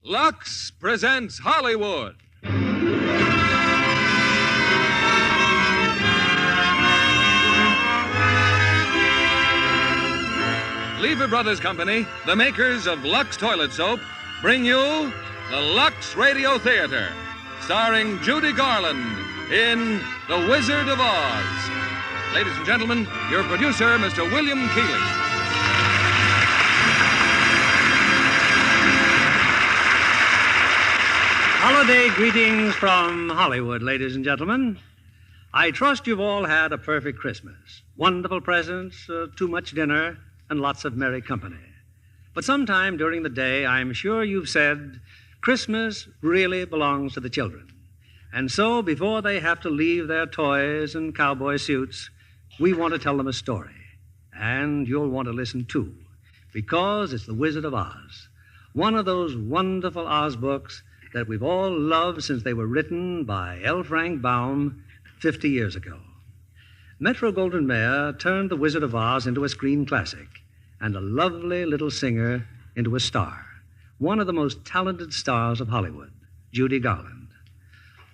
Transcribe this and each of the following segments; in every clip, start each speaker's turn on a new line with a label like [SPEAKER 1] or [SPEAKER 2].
[SPEAKER 1] Lux presents Hollywood. Lever Brothers Company, the makers of Lux Toilet Soap, bring you the Lux Radio Theater, starring Judy Garland in The Wizard of Oz. Ladies and gentlemen, your producer, Mr. William Keighley.
[SPEAKER 2] Holiday greetings from Hollywood, ladies and gentlemen. I trust you've all had a perfect Christmas. Wonderful presents, too much dinner, and lots of merry company. But sometime during the day, I'm sure you've said, Christmas really belongs to the children. And so, before they have to leave their toys and cowboy suits, we want to tell them a story. And you'll want to listen too, because it's The Wizard of Oz, one of those wonderful Oz books that we've all loved since they were written by L. Frank Baum 50 years ago. Metro-Goldwyn-Mayer turned The Wizard of Oz into a screen classic and a lovely little singer into a star, one of the most talented stars of Hollywood, Judy Garland.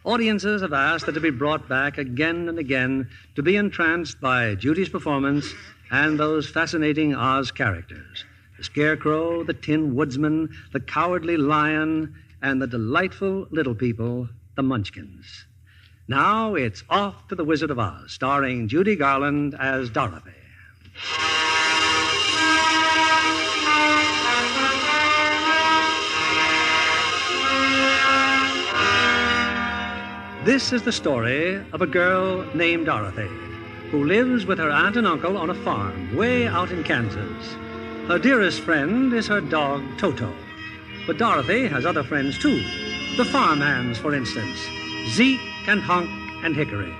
[SPEAKER 2] Audiences have asked that it be brought back again and again to be entranced by Judy's performance and those fascinating Oz characters, the Scarecrow, the Tin Woodsman, the Cowardly Lion, and the delightful little people, the Munchkins. Now it's off to The Wizard of Oz, starring Judy Garland as Dorothy. This is the story of a girl named Dorothy, who lives with her aunt and uncle on a farm way out in Kansas. Her dearest friend is her dog, Toto. But Dorothy has other friends, too. The farmhands, for instance. Zeke and Hunk and Hickory.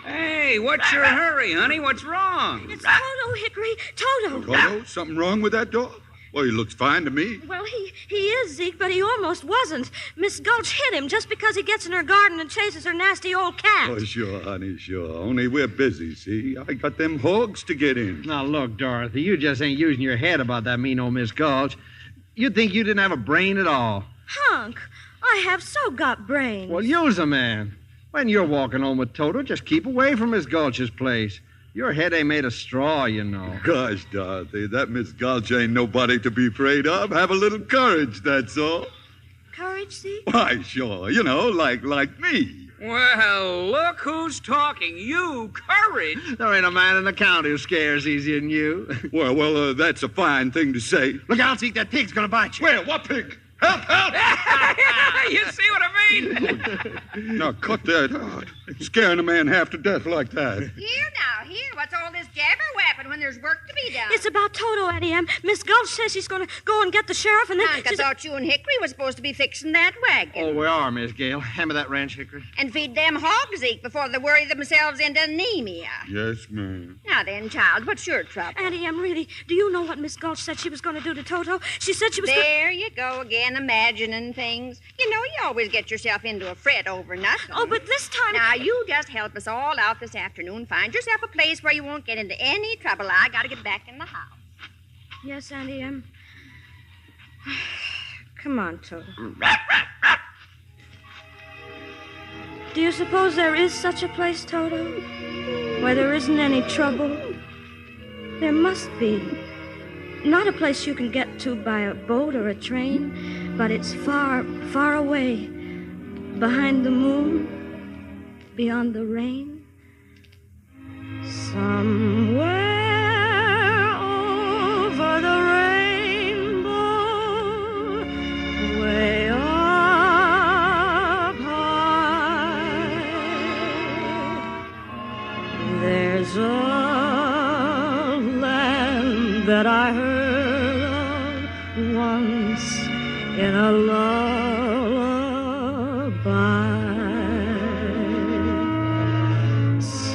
[SPEAKER 3] Hey, what's your hurry, honey? What's wrong?
[SPEAKER 4] It's Toto, Hickory. Toto.
[SPEAKER 5] Toto? Something wrong with that dog? Well, he looks fine to me.
[SPEAKER 4] Well, he is, Zeke, but he almost wasn't. Miss Gulch hit him just because he gets in her garden and chases her nasty old cat.
[SPEAKER 5] Oh, sure, honey, sure. Only we're busy, see? I got them hogs to get in.
[SPEAKER 6] Now, look, Dorothy, you just ain't using your head about that mean old Miss Gulch. You'd think you didn't have a brain at all.
[SPEAKER 4] Hunk, I have so got brains.
[SPEAKER 6] Well, use a man. When you're walking home with Toto, just keep away from Miss Gulch's place. Your head ain't made of straw, you know.
[SPEAKER 5] Gosh, Dorothy, that Miss Gulch ain't nobody to be afraid of. Have a little courage, that's all.
[SPEAKER 4] Courage, Zeke?
[SPEAKER 5] Why, sure. You know, like me.
[SPEAKER 3] Well, look who's talking. You, courage.
[SPEAKER 6] There ain't a man in the county who scares easier than you.
[SPEAKER 5] Well, that's a fine thing to say.
[SPEAKER 6] Look out, Zeke, that pig's gonna bite you.
[SPEAKER 5] Where? What pig? Help, help!
[SPEAKER 3] You see what I mean?
[SPEAKER 5] Now, cut that out. Scaring a man half to death like that.
[SPEAKER 7] Here. What's all this jabber-wapping when there's work to be done?
[SPEAKER 4] It's about Toto, Auntie Em. Miss Gulch says she's going to go and get the sheriff, and then...
[SPEAKER 7] I thought you and Hickory were supposed to be fixing that wagon.
[SPEAKER 6] Oh, we are, Miss Gale. Hand me that wrench, Hickory.
[SPEAKER 7] And feed them hogs, Zeke, before they worry themselves into anemia.
[SPEAKER 5] Yes, ma'am.
[SPEAKER 7] Now then, child, what's your trouble?
[SPEAKER 4] Auntie Em, really, do you know what Miss Gulch said she was going to do to Toto? She said she was...
[SPEAKER 7] There you go again, imagining things. You know, you always get yourself into a fret over nothing.
[SPEAKER 4] Oh, but this time...
[SPEAKER 7] Now, you just help us all out this afternoon. Find yourself a place where you won't get into any trouble. I got to get back in the house.
[SPEAKER 4] Yes, Auntie Em. Come on, Toto. Do you suppose there is such a place, Toto, where there isn't any trouble? There must be. Not a place you can get to by a boat or a train, but it's far, far away, behind the moon, beyond the rain. Somewhere over the rainbow, way up high, there's a land that I heard of once in a lullaby.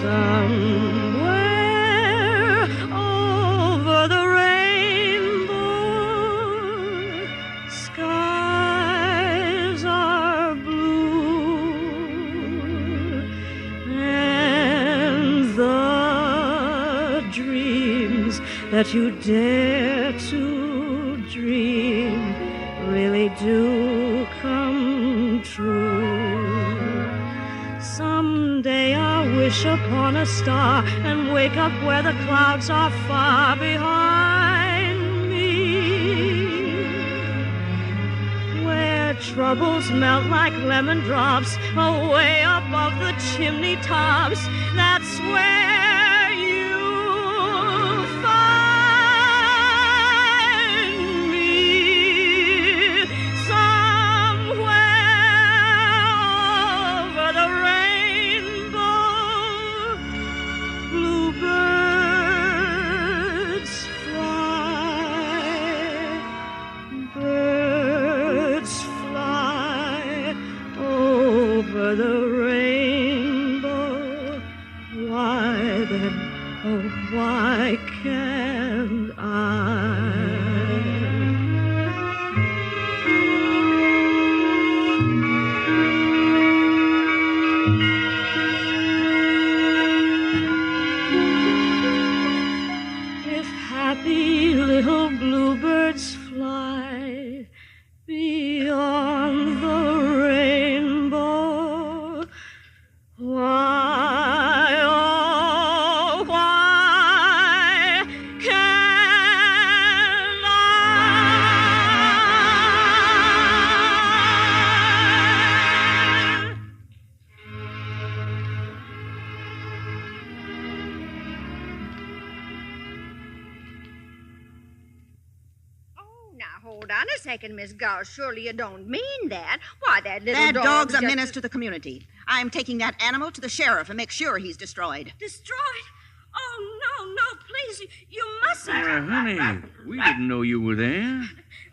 [SPEAKER 4] Somewhere over the rainbow, skies are blue, and the dreams that you dare to dream do come true. Someday I'll wish upon a star and wake up where the clouds are far behind me, where troubles melt like lemon drops away above the chimney tops. That's where you'll find me, somewhere over the rainbow. Bluebirds fly over the rainbow. Why then, oh, why can't I? If happy little bluebirds fly beyond the rainbow, why, oh, why can't I?
[SPEAKER 7] Oh, now hold on a second, Miss Gull. Surely you don't mean that. Why, that little
[SPEAKER 8] That
[SPEAKER 7] dog
[SPEAKER 8] dog's a
[SPEAKER 7] just-
[SPEAKER 8] menace to the community. I'm taking that animal to the sheriff and make sure he's destroyed.
[SPEAKER 4] Destroyed? Oh, no, please, you mustn't.
[SPEAKER 3] Honey, we didn't know you were there.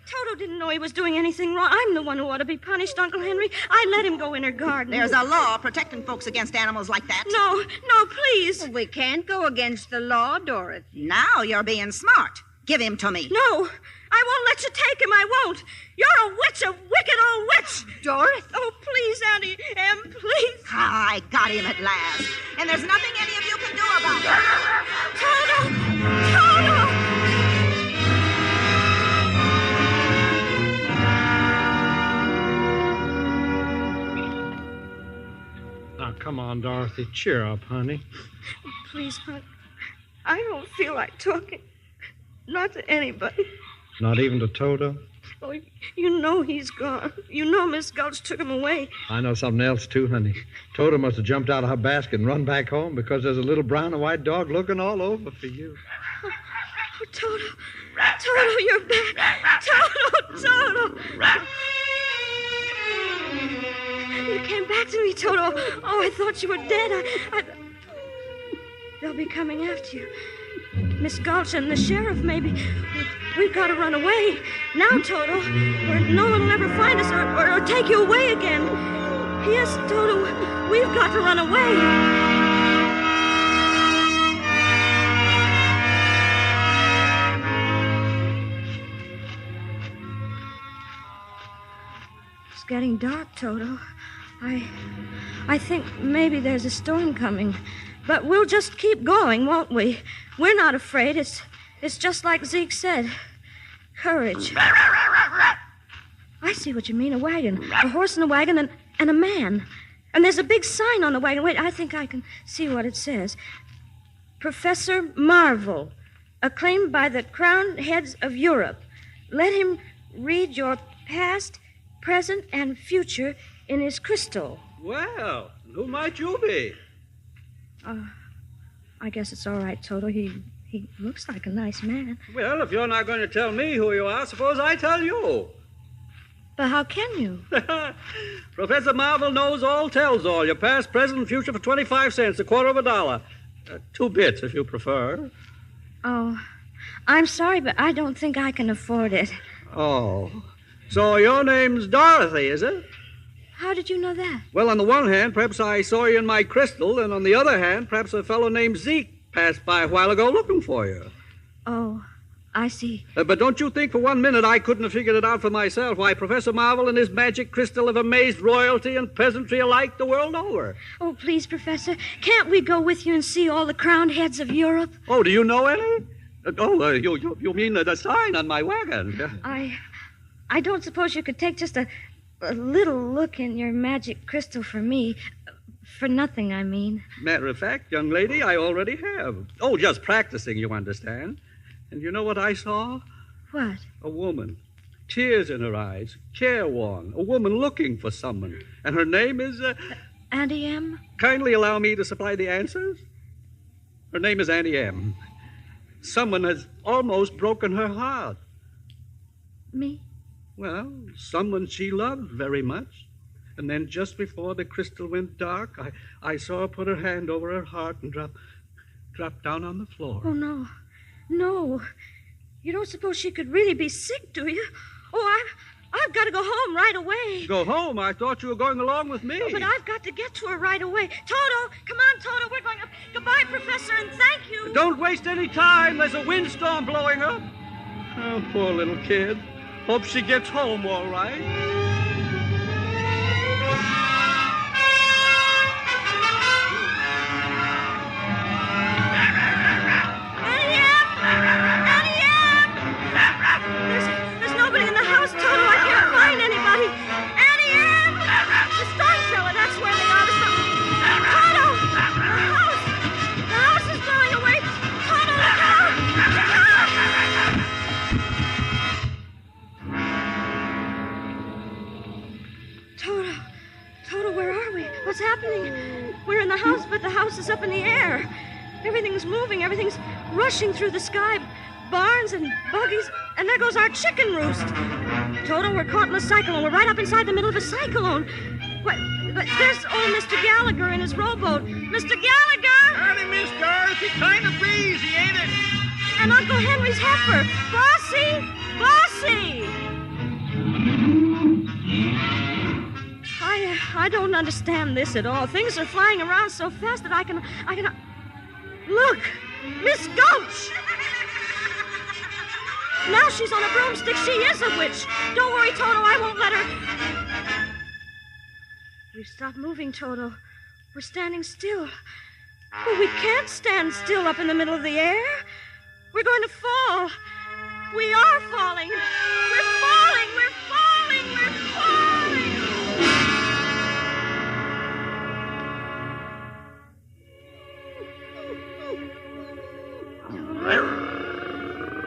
[SPEAKER 4] Toto didn't know he was doing anything wrong. I'm the one who ought to be punished, Uncle Henry. I let him go in her garden.
[SPEAKER 8] There's a law protecting folks against animals like that.
[SPEAKER 4] No, please.
[SPEAKER 7] We can't go against the law, Dorothy.
[SPEAKER 8] Now you're being smart. Give him to me.
[SPEAKER 4] No, I won't let you take him. I won't. You're a witch, a wicked old witch.
[SPEAKER 7] Dorothy?
[SPEAKER 4] Oh, please, Auntie Em, please.
[SPEAKER 8] Ah, I got him at last. And there's nothing any of you can do about it.
[SPEAKER 4] Toto!
[SPEAKER 6] Now, come on, Dorothy. Cheer up, honey.
[SPEAKER 4] Please, hon. I don't feel like talking. Not to anybody.
[SPEAKER 6] Not even to Toto?
[SPEAKER 4] Oh, you know he's gone. You know Miss Gulch took him away.
[SPEAKER 6] I know something else, too, honey. Toto must have jumped out of her basket and run back home because there's a little brown and white dog looking all over for you.
[SPEAKER 4] Oh, Toto. Toto, you're back. Toto. You came back to me, Toto. Oh, I thought you were dead. They'll be coming after you. Miss Gulch and the sheriff, maybe. We've got to run away. Now, Toto, where no one will ever find us or take you away again. Yes, Toto, we've got to run away. It's getting dark, Toto. I think maybe there's a storm coming. But we'll just keep going, won't we? We're not afraid. It's just like Zeke said. Courage. I see what you mean, a wagon. A horse and a wagon and a man. And there's a big sign on the wagon. Wait, I think I can see what it says. Professor Marvel, acclaimed by the crowned heads of Europe. Let him read your past, present, and future in his crystal.
[SPEAKER 2] Well, who might you be?
[SPEAKER 4] I guess it's all right, Toto. He looks like a nice man.
[SPEAKER 2] Well, if you're not going to tell me who you are, suppose I tell you.
[SPEAKER 4] But how can you?
[SPEAKER 2] Professor Marvel knows all, tells all. Your past, present, and future for 25 cents, a quarter of a dollar. 2 bits, if you prefer.
[SPEAKER 4] Oh, I'm sorry, but I don't think I can afford it.
[SPEAKER 2] Oh. So your name's Dorothy, is it?
[SPEAKER 4] How did you know that?
[SPEAKER 2] Well, on the one hand, perhaps I saw you in my crystal, and on the other hand, perhaps a fellow named Zeke passed by a while ago looking for you.
[SPEAKER 4] Oh, I see.
[SPEAKER 2] But don't you think for 1 minute I couldn't have figured it out for myself? Why, Professor Marvel and his magic crystal have amazed royalty and peasantry alike the world over.
[SPEAKER 4] Oh, please, Professor, can't we go with you and see all the crowned heads of Europe?
[SPEAKER 2] Oh, do you know any? You mean the sign on my wagon?
[SPEAKER 4] I don't suppose you could take just a little look in your magic crystal for me. For nothing, I mean.
[SPEAKER 9] Matter of fact, young lady, I already have. Oh, just practicing, you understand. And you know what I saw?
[SPEAKER 4] What?
[SPEAKER 9] A woman. Tears in her eyes, careworn. A woman looking for someone. And her name is...
[SPEAKER 4] Auntie M?
[SPEAKER 9] Kindly allow me to supply the answers. Her name is Auntie M. Someone has almost broken her heart.
[SPEAKER 4] Me?
[SPEAKER 9] Well, someone she loved very much. And then just before the crystal went dark, I saw her put her hand over her heart and drop down on the floor.
[SPEAKER 4] Oh, no. No. You don't suppose she could really be sick, do you? Oh, I've got to go home right away.
[SPEAKER 9] Go home? I thought you were going along with me.
[SPEAKER 4] Oh, but I've got to get to her right away. Toto, come on, Toto. We're going up. Goodbye, Professor, and thank you.
[SPEAKER 9] Don't waste any time. There's a windstorm blowing up. Oh, poor little kid. Hope she gets home all right.
[SPEAKER 4] There's nobody in the house, Toto. I can't find anybody. Annie Ann! The storm cellar, that's where they are. Toto! The house is blowing away. Toto, look out! Toto, where are we? What's happening? We're in the house, but the house is up in the air. Everything's moving. Everything's rushing through the sky. Barns and buggies, and there goes our chicken roost. Toto, we're caught in a cyclone. We're right up inside the middle of a cyclone. What? But there's old Mr. Gallagher in his rowboat. Mr. Gallagher!
[SPEAKER 3] Howdy, Miss Dorothy. Kind of breezy, ain't it?
[SPEAKER 4] And Uncle Henry's heifer. Bossy! Bossy! I don't understand this at all. Things are flying around so fast that I can... Look! Miss Gulch! Now she's on a broomstick. She is a witch. Don't worry, Toto. I won't let her. We've stopped moving, Toto. We're standing still. But we can't stand still up in the middle of the air. We're going to fall. We are falling. We're falling. We're falling. We're falling.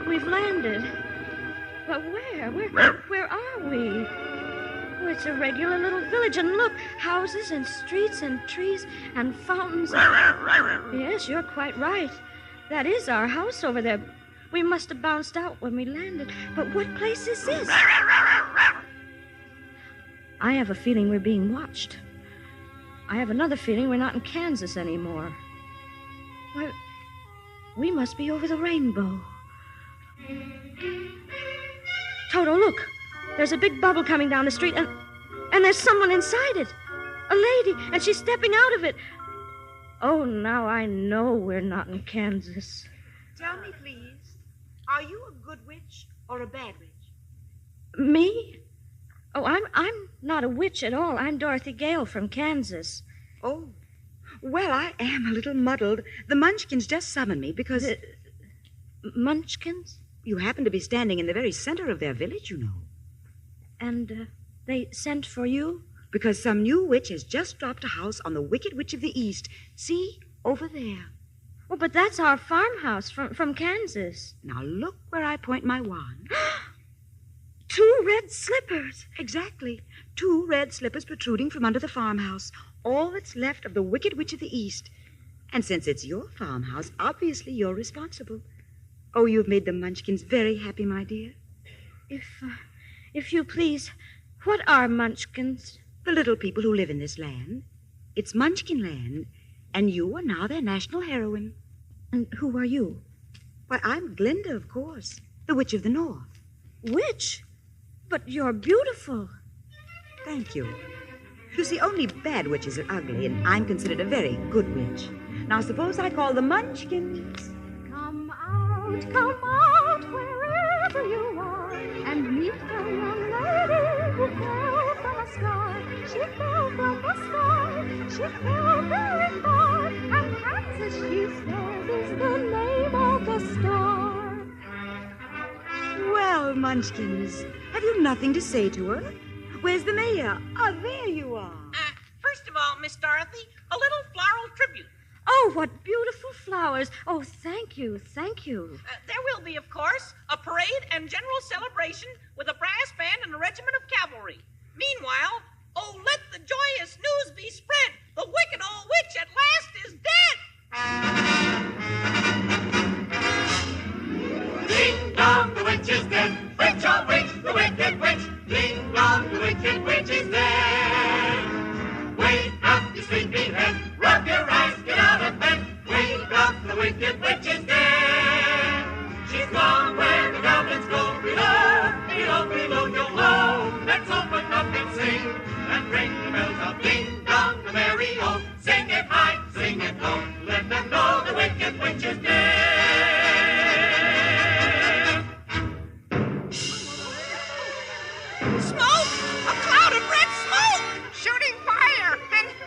[SPEAKER 4] We've landed. But where? Where are we? Oh, it's a regular little village. And look, houses and streets and trees and fountains. Yes, you're quite right. That is our house over there. We must have bounced out when we landed. But what place is this? I have a feeling we're being watched. I have another feeling we're not in Kansas anymore. Why, we must be over the rainbow. Toto, look. There's a big bubble coming down the street, and there's someone inside it. A lady, and she's stepping out of it. Oh, now I know we're not in Kansas.
[SPEAKER 10] Tell me, please, are you a good witch or a bad witch?
[SPEAKER 4] Me? Oh, I'm not a witch at all. I'm Dorothy Gale from Kansas.
[SPEAKER 10] Oh, well, I am a little muddled. The Munchkins just summoned me because...
[SPEAKER 4] Munchkins?
[SPEAKER 10] You happen to be standing in the very center of their village, you know.
[SPEAKER 4] And they sent for you?
[SPEAKER 10] Because some new witch has just dropped a house on the Wicked Witch of the East. See, over there.
[SPEAKER 4] Oh, but that's our farmhouse from Kansas.
[SPEAKER 10] Now look where I point my wand.
[SPEAKER 4] 2 red slippers.
[SPEAKER 10] Exactly. 2 red slippers protruding from under the farmhouse. All that's left of the Wicked Witch of the East. And since it's your farmhouse, obviously you're responsible. Oh, you've made the Munchkins very happy, my dear.
[SPEAKER 4] If you please, what are Munchkins?
[SPEAKER 10] The little people who live in this land. It's Munchkin land, and you are now their national heroine.
[SPEAKER 4] And who are you?
[SPEAKER 10] Why, I'm Glinda, of course, the Witch of the North.
[SPEAKER 4] Witch? But you're beautiful.
[SPEAKER 10] Thank you. You see, only bad witches are ugly, and I'm considered a very good witch. Now, suppose I call the Munchkins.
[SPEAKER 11] Come out, wherever you are, and meet a young lady who fell from a star. She fell from the sky, she fell very far, and Kansas, she says, is the name of the star.
[SPEAKER 10] Well, Munchkins, have Have you nothing to say to her? Where's the mayor? Ah, there you are.
[SPEAKER 12] First of all, Miss Dorothy, a little floral tribute.
[SPEAKER 4] Oh, what beautiful flowers. Oh, thank you, thank you.
[SPEAKER 12] There will be, of course, a parade and general celebration with a brass band and a regiment of cavalry. Meanwhile, oh, let the joyous news be spread. The wicked old witch at last is dead.
[SPEAKER 13] Ding dong, the witch is dead. Witch, oh witch, the wicked witch. Ding dong, the wicked witch is dead. Wake up, you sleepyhead. Rub your eyes, get out of bed. Wake up, the wicked witch is dead. She's gone where the goblins go. Below, below, below your home. Let's open up and sing and ring the bells of ding dong, the merry o. Sing it high, sing it low. Let them know the wicked witch is dead.
[SPEAKER 12] Smoke! A cloud of red smoke! Shooting fire!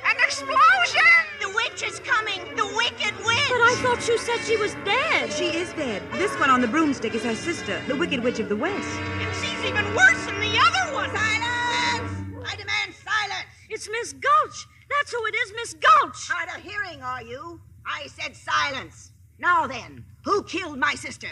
[SPEAKER 12] An explosion!
[SPEAKER 8] The witch is coming! The wicked witch!
[SPEAKER 4] But I thought you said she was dead.
[SPEAKER 10] She is dead. This one on the broomstick is her sister, the Wicked Witch of the West.
[SPEAKER 12] And she's even worse than the other one!
[SPEAKER 8] Silence! I demand silence!
[SPEAKER 4] It's Miss Gulch. That's who it is, Miss Gulch.
[SPEAKER 8] Hard of hearing, are you? I said silence. Now then, who killed my sister?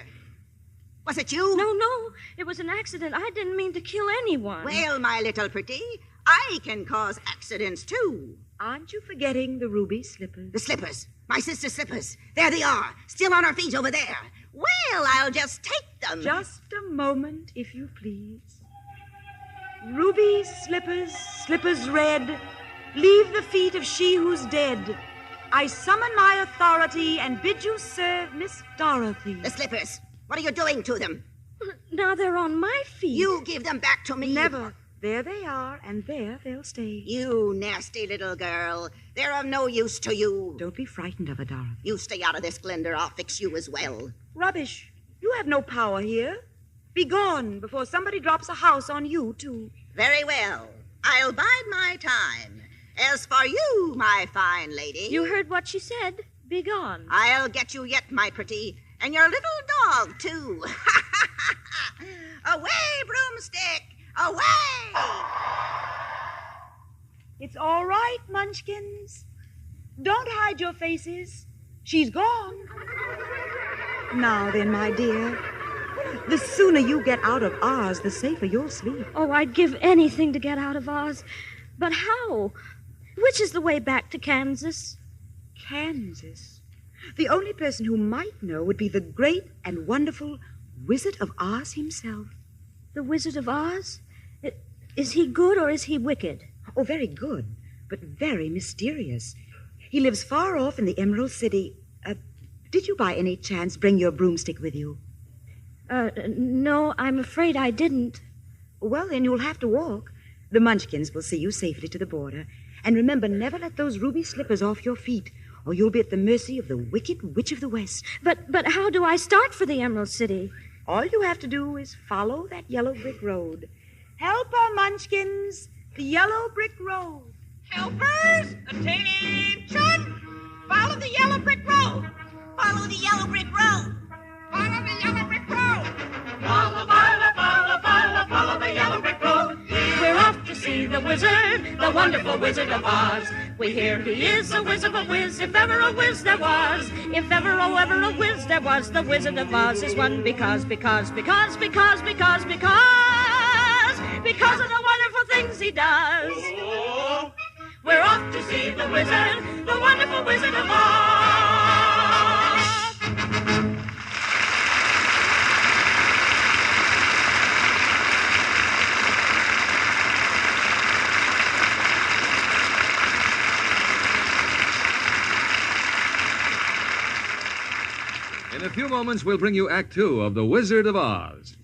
[SPEAKER 8] Was it you?
[SPEAKER 4] No. It was an accident. I didn't mean to kill anyone.
[SPEAKER 8] Well, my little pretty, I can cause accidents, too.
[SPEAKER 10] Aren't you forgetting the ruby slippers?
[SPEAKER 8] The slippers. My sister's slippers. There they are, still on her feet over there. Well, I'll just take them.
[SPEAKER 10] Just a moment, if you please. Ruby slippers, slippers red, leave the feet of she who's dead. I summon my authority and bid you serve Miss Dorothy.
[SPEAKER 8] The slippers. What are you doing to them?
[SPEAKER 4] Now they're on my feet.
[SPEAKER 8] You give them back to me.
[SPEAKER 10] Never. There they are, and there they'll stay.
[SPEAKER 8] You nasty little girl. They're of no use to you.
[SPEAKER 10] Don't be frightened of her, Dorothy.
[SPEAKER 8] You stay out of this, Glinda. I'll fix you as well.
[SPEAKER 10] Rubbish. You have no power here. Be gone before somebody drops a house on you, too.
[SPEAKER 8] Very well. I'll bide my time. As for you, my fine lady...
[SPEAKER 4] You heard what she said. Be gone.
[SPEAKER 8] I'll get you yet, my pretty. And your little dog, too. Away, broomstick! Away!
[SPEAKER 10] It's all right, Munchkins. Don't hide your faces. She's gone. Now then, my dear, the sooner you get out of Oz, the safer you'll sleep.
[SPEAKER 4] Oh, I'd give anything to get out of Oz. But how? Which is the way back to Kansas?
[SPEAKER 10] Kansas? The only person who might know would be the great and wonderful Wizard of Oz himself.
[SPEAKER 4] The Wizard of Oz? Is he good or is he wicked?
[SPEAKER 10] Oh, very good, but very mysterious. He lives far off in the Emerald City. Did you by any chance bring your broomstick with you?
[SPEAKER 4] No, I'm afraid I didn't.
[SPEAKER 10] Well, then you'll have to walk. The Munchkins will see you safely to the border. And remember, never let those ruby slippers off your feet, or you'll be at the mercy of the Wicked Witch of the West.
[SPEAKER 4] But how do I start for the Emerald City?
[SPEAKER 10] All you have to do is follow that yellow brick road. Help her, Munchkins! The yellow brick road.
[SPEAKER 12] Helpers, attention! Follow the yellow brick road.
[SPEAKER 8] Follow the yellow brick road.
[SPEAKER 12] Follow the yellow brick road.
[SPEAKER 13] Follow, follow, follow, follow, follow the yellow brick road.
[SPEAKER 4] We're off to see the wizard, the wonderful Wizard of Oz. We hear he is a whiz of a whiz, if ever a whiz there was. If ever, oh, ever a whiz there was, the Wizard of Oz is one because of the wonderful things he does. We're off to see the wizard, the wonderful Wizard of Oz.
[SPEAKER 1] In a few moments, we'll bring you Act Two of The Wizard of Oz.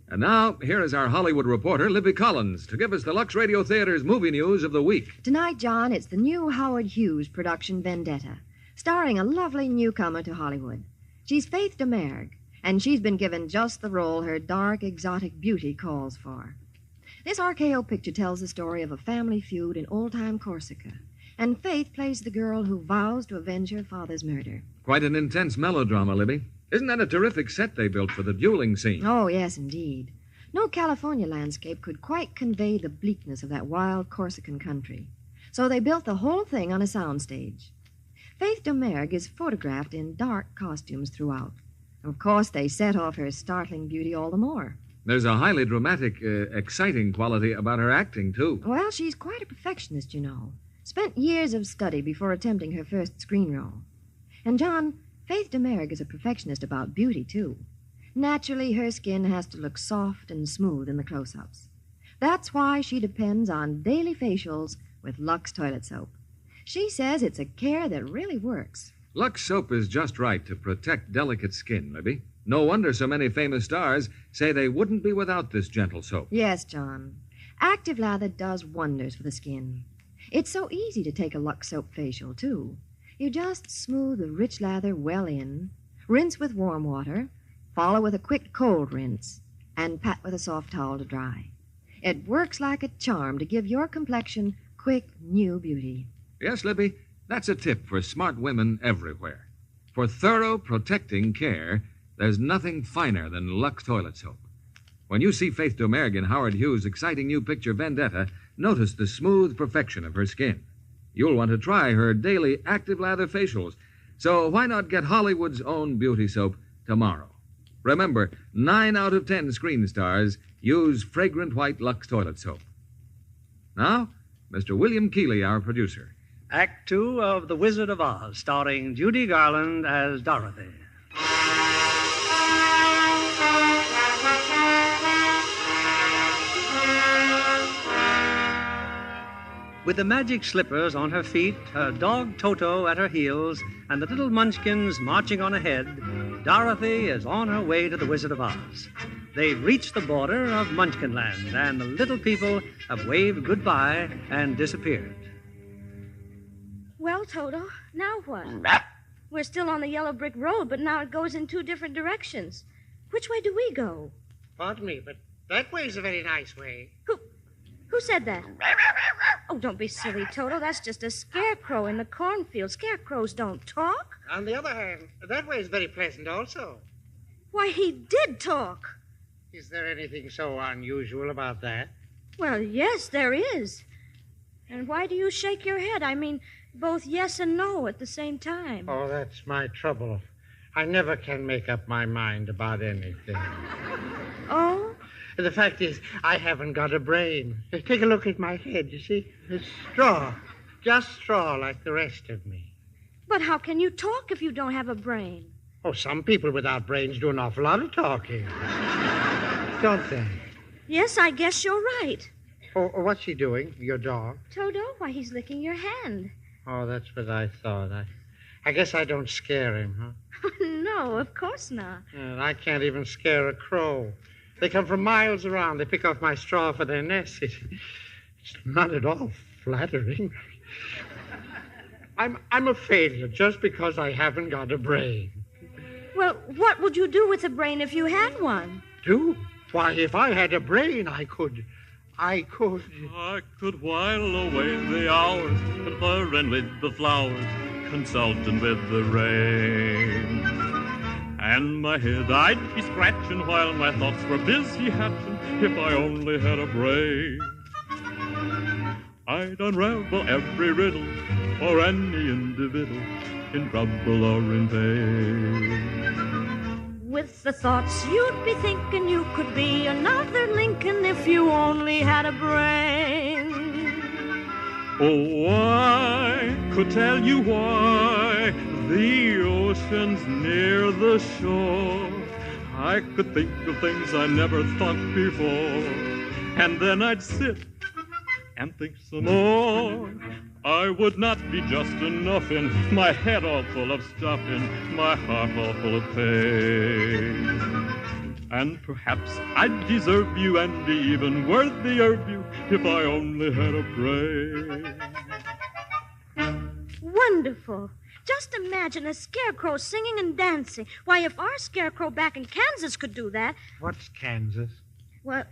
[SPEAKER 1] And now, here is our Hollywood reporter, Libby Collins, to give us the Lux Radio Theater's movie news of the week.
[SPEAKER 14] Tonight, John, it's the new Howard Hughes production Vendetta, starring a lovely newcomer to Hollywood. She's Faith DeMerg, and she's been given just the role her dark, exotic beauty calls for. This RKO picture tells the story of a family feud in old-time Corsica, and Faith plays the girl who vows to avenge her father's murder.
[SPEAKER 1] Quite an intense melodrama, Libby. Isn't that a terrific set they built for the dueling scene?
[SPEAKER 14] Oh, yes, indeed. No California landscape could quite convey the bleakness of that wild Corsican country. So they built the whole thing on a soundstage. Faith Domergue is photographed in dark costumes throughout. Of course, they set off her startling beauty all the more.
[SPEAKER 1] There's a highly dramatic, exciting quality about her acting, too.
[SPEAKER 14] Well, she's quite a perfectionist, you know. Spent years of study before attempting her first screen role. And, John, Faith Domergue is a perfectionist about beauty, too. Naturally, her skin has to look soft and smooth in the close-ups. That's why she depends on daily facials with Lux toilet soap. She says it's a care that really works.
[SPEAKER 1] Lux soap is just right to protect delicate skin, Libby. No wonder so many famous stars say they wouldn't be without this gentle soap.
[SPEAKER 14] Yes, John. Active lather does wonders for the skin. It's so easy to take a Lux soap facial, too. You just smooth the rich lather well in, rinse with warm water, follow with a quick cold rinse, and pat with a soft towel to dry. It works like a charm to give your complexion quick, new beauty.
[SPEAKER 1] Yes, Libby, that's a tip for smart women everywhere. For thorough, protecting care, there's nothing finer than Lux toilet soap. When you see Faith Domergue in Howard Hughes' exciting new picture, Vendetta, notice the smooth perfection of her skin. You'll want to try her daily active lather facials. So why not get Hollywood's own beauty soap tomorrow? Remember, 9 out of 10 screen stars use fragrant white Lux toilet soap. Now, Mr. William Keighley, our producer.
[SPEAKER 2] Act 2 of The Wizard of Oz, starring Judy Garland as Dorothy. With the magic slippers on her feet, her dog Toto at her heels, and the little munchkins marching on ahead, Dorothy is on her way to the Wizard of Oz. They've reached the border of Munchkinland, and the little people have waved goodbye and disappeared.
[SPEAKER 4] Well, Toto, now what? We're still on the yellow brick road, but now it goes in 2 different directions. Which way do we go?
[SPEAKER 15] Pardon me, but that way's a very nice way.
[SPEAKER 4] Who said that? Oh, don't be silly, Toto. That's just a scarecrow in the cornfield. Scarecrows don't talk.
[SPEAKER 15] On the other hand, that way is very pleasant also.
[SPEAKER 4] Why, he did talk.
[SPEAKER 15] Is there anything so unusual about that?
[SPEAKER 4] Well, yes, there is. And why do you shake your head? I mean, both yes and no at the same time.
[SPEAKER 15] Oh, that's my trouble. I never can make up my mind about anything.
[SPEAKER 4] Oh?
[SPEAKER 15] The fact is, I haven't got a brain. Take a look at my head, you see? It's straw. Just straw like the rest of me.
[SPEAKER 4] But how can you talk if you don't have a brain?
[SPEAKER 15] Oh, some people without brains do an awful lot of talking. Don't they?
[SPEAKER 4] Yes, I guess you're right.
[SPEAKER 15] Oh, what's he doing, your dog?
[SPEAKER 4] Toto, why, he's licking your hand.
[SPEAKER 15] Oh, that's what I thought. I guess I don't scare him, huh?
[SPEAKER 4] No, of course not.
[SPEAKER 15] I can't even scare a crow. They come from miles around. They pick off my straw for their nest. It's not at all flattering. I'm a failure just because I haven't got a brain.
[SPEAKER 4] Well, what would you do with a brain if you had one?
[SPEAKER 15] Do? Why, if I had a brain, I could
[SPEAKER 16] I could while away the hours, conferring with the flowers, consulting with the rain. And my head I'd be scratching while my thoughts were busy hatching, if I only had a brain. I'd unravel every riddle for any individual in trouble or in pain.
[SPEAKER 4] With the thoughts you'd be thinking you could be another Lincoln if you only had a brain.
[SPEAKER 16] Oh, I could tell you why the ocean's near the shore. I could think of things I never thought before, and then I'd sit and think some more. I would not be just enough in my head all full of stuff, in my heart all full of pain. And perhaps I'd deserve you and be even worthier of you if I only had a brain.
[SPEAKER 4] Wonderful. Just imagine a scarecrow singing and dancing. Why, if our scarecrow back in Kansas could do that...
[SPEAKER 15] What's Kansas?
[SPEAKER 4] Well,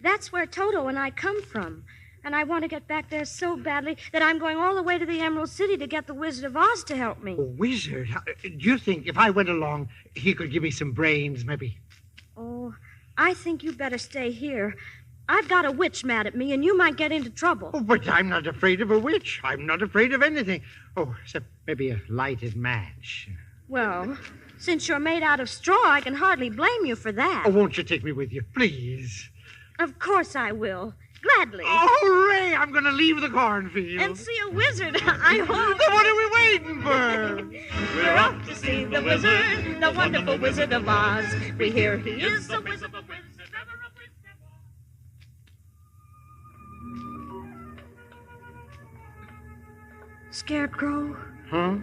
[SPEAKER 4] that's where Toto and I come from. And I want to get back there so badly that I'm going all the way to the Emerald City to get the Wizard of Oz to help me.
[SPEAKER 15] A wizard? Do you think if I went along, he could give me some brains, maybe?
[SPEAKER 4] Oh, I think you better stay here. I've got a witch mad at me, and you might get into trouble.
[SPEAKER 15] Oh, but I'm not afraid of a witch. I'm not afraid of anything. Oh, except maybe a lighted match.
[SPEAKER 4] Well, since you're made out of straw, I can hardly blame you for that.
[SPEAKER 15] Oh, won't you take me with you, please?
[SPEAKER 4] Of course I will. Gladly.
[SPEAKER 15] Oh, hooray! I'm going to leave the cornfield.
[SPEAKER 4] And see a wizard, I hope.
[SPEAKER 15] Then what are we waiting for?
[SPEAKER 11] We're off to see the wizard, the wonderful Wizard of Oz. We hear he is a wizard.
[SPEAKER 4] Scarecrow?
[SPEAKER 15] Huh?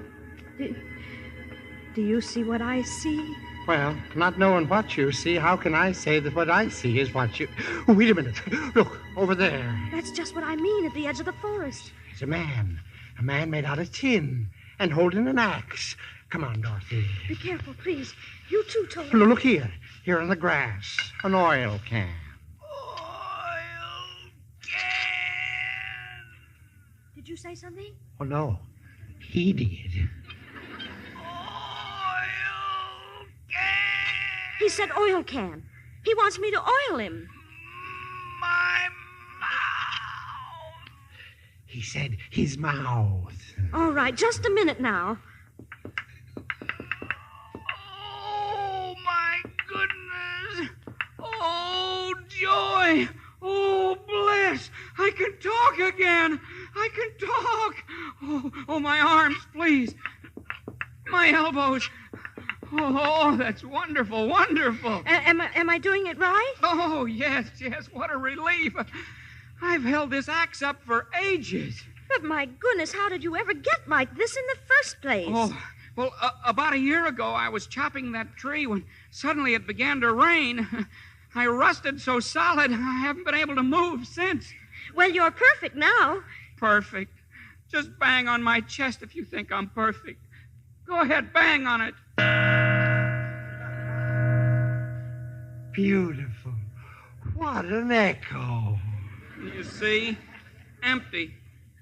[SPEAKER 4] Do you see what I see?
[SPEAKER 15] Well, not knowing what you see, how can I say that what I see is what you... Oh, wait a minute. Look, over there.
[SPEAKER 4] That's just what I mean, at the edge of the forest.
[SPEAKER 15] It's a man made out of tin and holding an axe. Come on, Dorothy.
[SPEAKER 4] Be careful, please. You too, Toto.
[SPEAKER 15] Look here on the grass, an oil can.
[SPEAKER 4] Did you say something?
[SPEAKER 15] Oh, no, he did.
[SPEAKER 4] He said oil can. He wants me to oil him.
[SPEAKER 11] My
[SPEAKER 15] mouth. He said his mouth.
[SPEAKER 4] All right, just a minute now.
[SPEAKER 3] Oh, my goodness. Oh, joy. Oh, bliss. I can talk again. I can talk. Oh, my arms, please. My elbows. Oh, that's wonderful, wonderful.
[SPEAKER 4] Am I doing it right?
[SPEAKER 3] Oh, yes, what a relief. I've held this axe up for ages.
[SPEAKER 4] But my goodness, how did you ever get like this in the first place?
[SPEAKER 3] Oh, well, about a year ago, I was chopping that tree when suddenly it began to rain. I rusted so solid, I haven't been able to move since.
[SPEAKER 4] Well, you're perfect now.
[SPEAKER 3] Perfect. Just bang on my chest if you think I'm perfect. Go ahead, bang on it.
[SPEAKER 15] Beautiful. What an echo.
[SPEAKER 3] You see? Empty.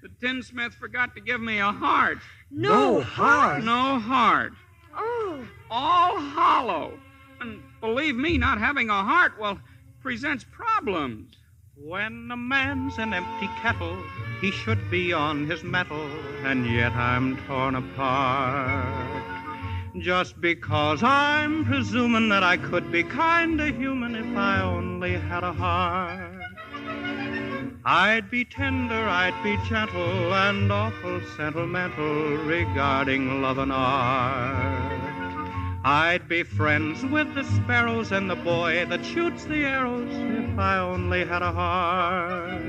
[SPEAKER 3] The tinsmith forgot to give me a heart.
[SPEAKER 15] No heart?
[SPEAKER 3] No heart.
[SPEAKER 4] Oh.
[SPEAKER 3] All hollow. And believe me, not having a heart, well, presents problems.
[SPEAKER 17] When a man's an empty kettle, he should be on his mettle, and yet I'm torn apart. Just because I'm presuming that I could be kinda human if I only had a heart. I'd be tender, I'd be gentle, and awful sentimental regarding love and art. I'd be friends with the sparrows and the boy that shoots the arrows if I only had a heart.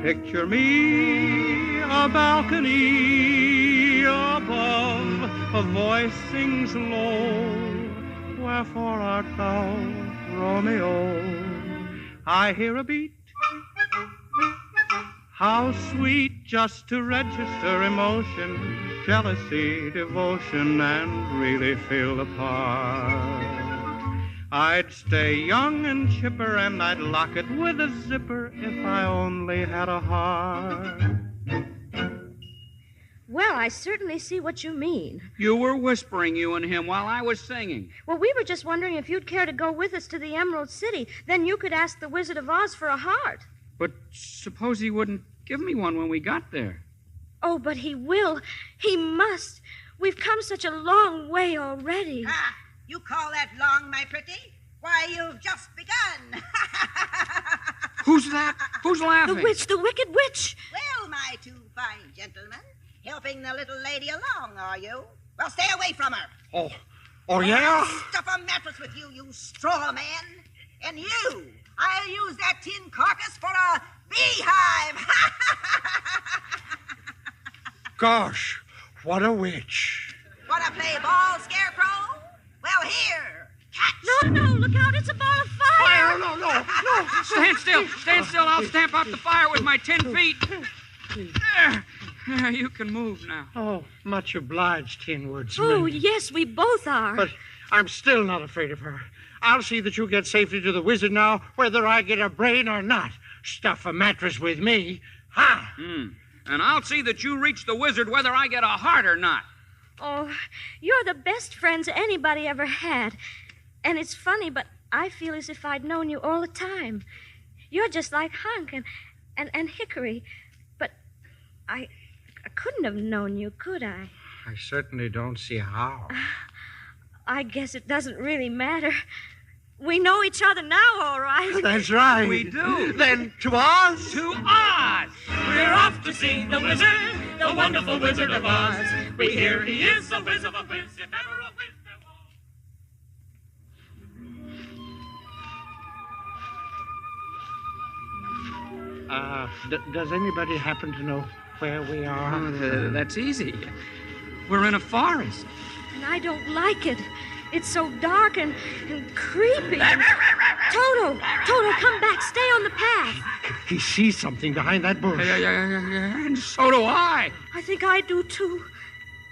[SPEAKER 17] Picture me, a balcony above, a voice sings low, wherefore art thou, Romeo? I hear a beat, how sweet just to register emotion, jealousy, devotion, and really feel the part. I'd stay young and chipper, and I'd lock it with a zipper if I only had a heart.
[SPEAKER 4] Well, I certainly see what you mean.
[SPEAKER 3] You were whispering, you and him, while I was singing.
[SPEAKER 4] Well, we were just wondering if you'd care to go with us to the Emerald City. Then you could ask the Wizard of Oz for a heart.
[SPEAKER 3] But suppose he wouldn't give me one when we got there.
[SPEAKER 4] Oh, but he will. He must. We've come such a long way already.
[SPEAKER 8] Ah, you call that long, my pretty? Why, you've just begun.
[SPEAKER 3] Who's that? Who's laughing?
[SPEAKER 4] The witch, the wicked witch.
[SPEAKER 8] Well, my two fine gentlemen, helping the little lady along, are you? Well, stay away from her.
[SPEAKER 15] Oh, yeah?
[SPEAKER 8] Stuff a mattress with you, you straw man. And you, I'll use that tin carcass for a beehive.
[SPEAKER 15] Gosh, what a witch.
[SPEAKER 8] Want to play ball, Scarecrow? Well, here. Catch.
[SPEAKER 4] No, look out. It's a ball of fire.
[SPEAKER 15] No.
[SPEAKER 3] Stand still. I'll stamp out the fire with my 10 feet. There, you can move now.
[SPEAKER 15] Oh, much obliged, Tin Woodsman.
[SPEAKER 4] Oh, yes, we both are.
[SPEAKER 15] But I'm still not afraid of her. I'll see that you get safely to the wizard now, whether I get a brain or not. Stuff a mattress with me. Ha!
[SPEAKER 3] And I'll see that you reach the wizard whether I get a heart or not.
[SPEAKER 4] Oh, you're the best friends anybody ever had. And it's funny, but I feel as if I'd known you all the time. You're just like Hunk and Hickory. But I couldn't have known you, could I?
[SPEAKER 15] I certainly don't see how.
[SPEAKER 4] I guess it doesn't really matter. We know each other now, all right.
[SPEAKER 15] That's right.
[SPEAKER 3] We do.
[SPEAKER 15] Then to Oz?
[SPEAKER 3] To Oz!
[SPEAKER 13] We're off to see the wizard, the wonderful Wizard of Oz. We hear he is a whiz of a whiz, if ever a whiz there was.
[SPEAKER 15] Does anybody happen to know where we are?
[SPEAKER 3] That's easy. We're in a forest.
[SPEAKER 4] And I don't like it. It's so dark and creepy. Toto, come back. Stay on the path.
[SPEAKER 15] He sees something behind that bush.
[SPEAKER 3] Yeah, and so do I.
[SPEAKER 4] I think I do, too.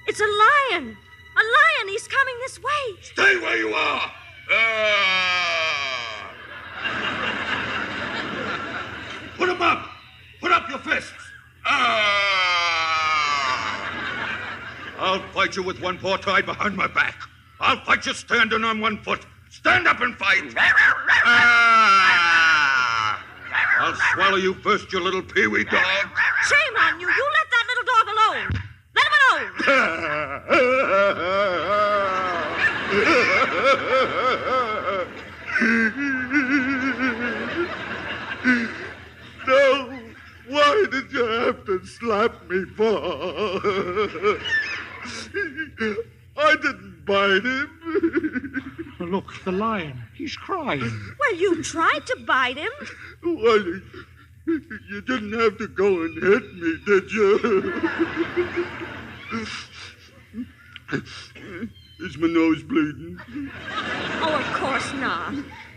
[SPEAKER 4] It's a lion. A lion. He's coming this way.
[SPEAKER 5] Stay where you are. Put him up. Put up your fists. I'll fight you with one paw tied behind my back. I'll fight you standing on one foot. Stand up and fight. I'll swallow you first, you little peewee dog.
[SPEAKER 4] Shame on you. You let that little dog alone. Let him
[SPEAKER 5] alone. No. Why did you have to slap me for? I didn't bite him.
[SPEAKER 15] Look, the lion. He's crying.
[SPEAKER 4] Well, you tried to bite him.
[SPEAKER 5] Well, you didn't have to go and hit me, did you? Is my nose bleeding?
[SPEAKER 4] Oh, of course not.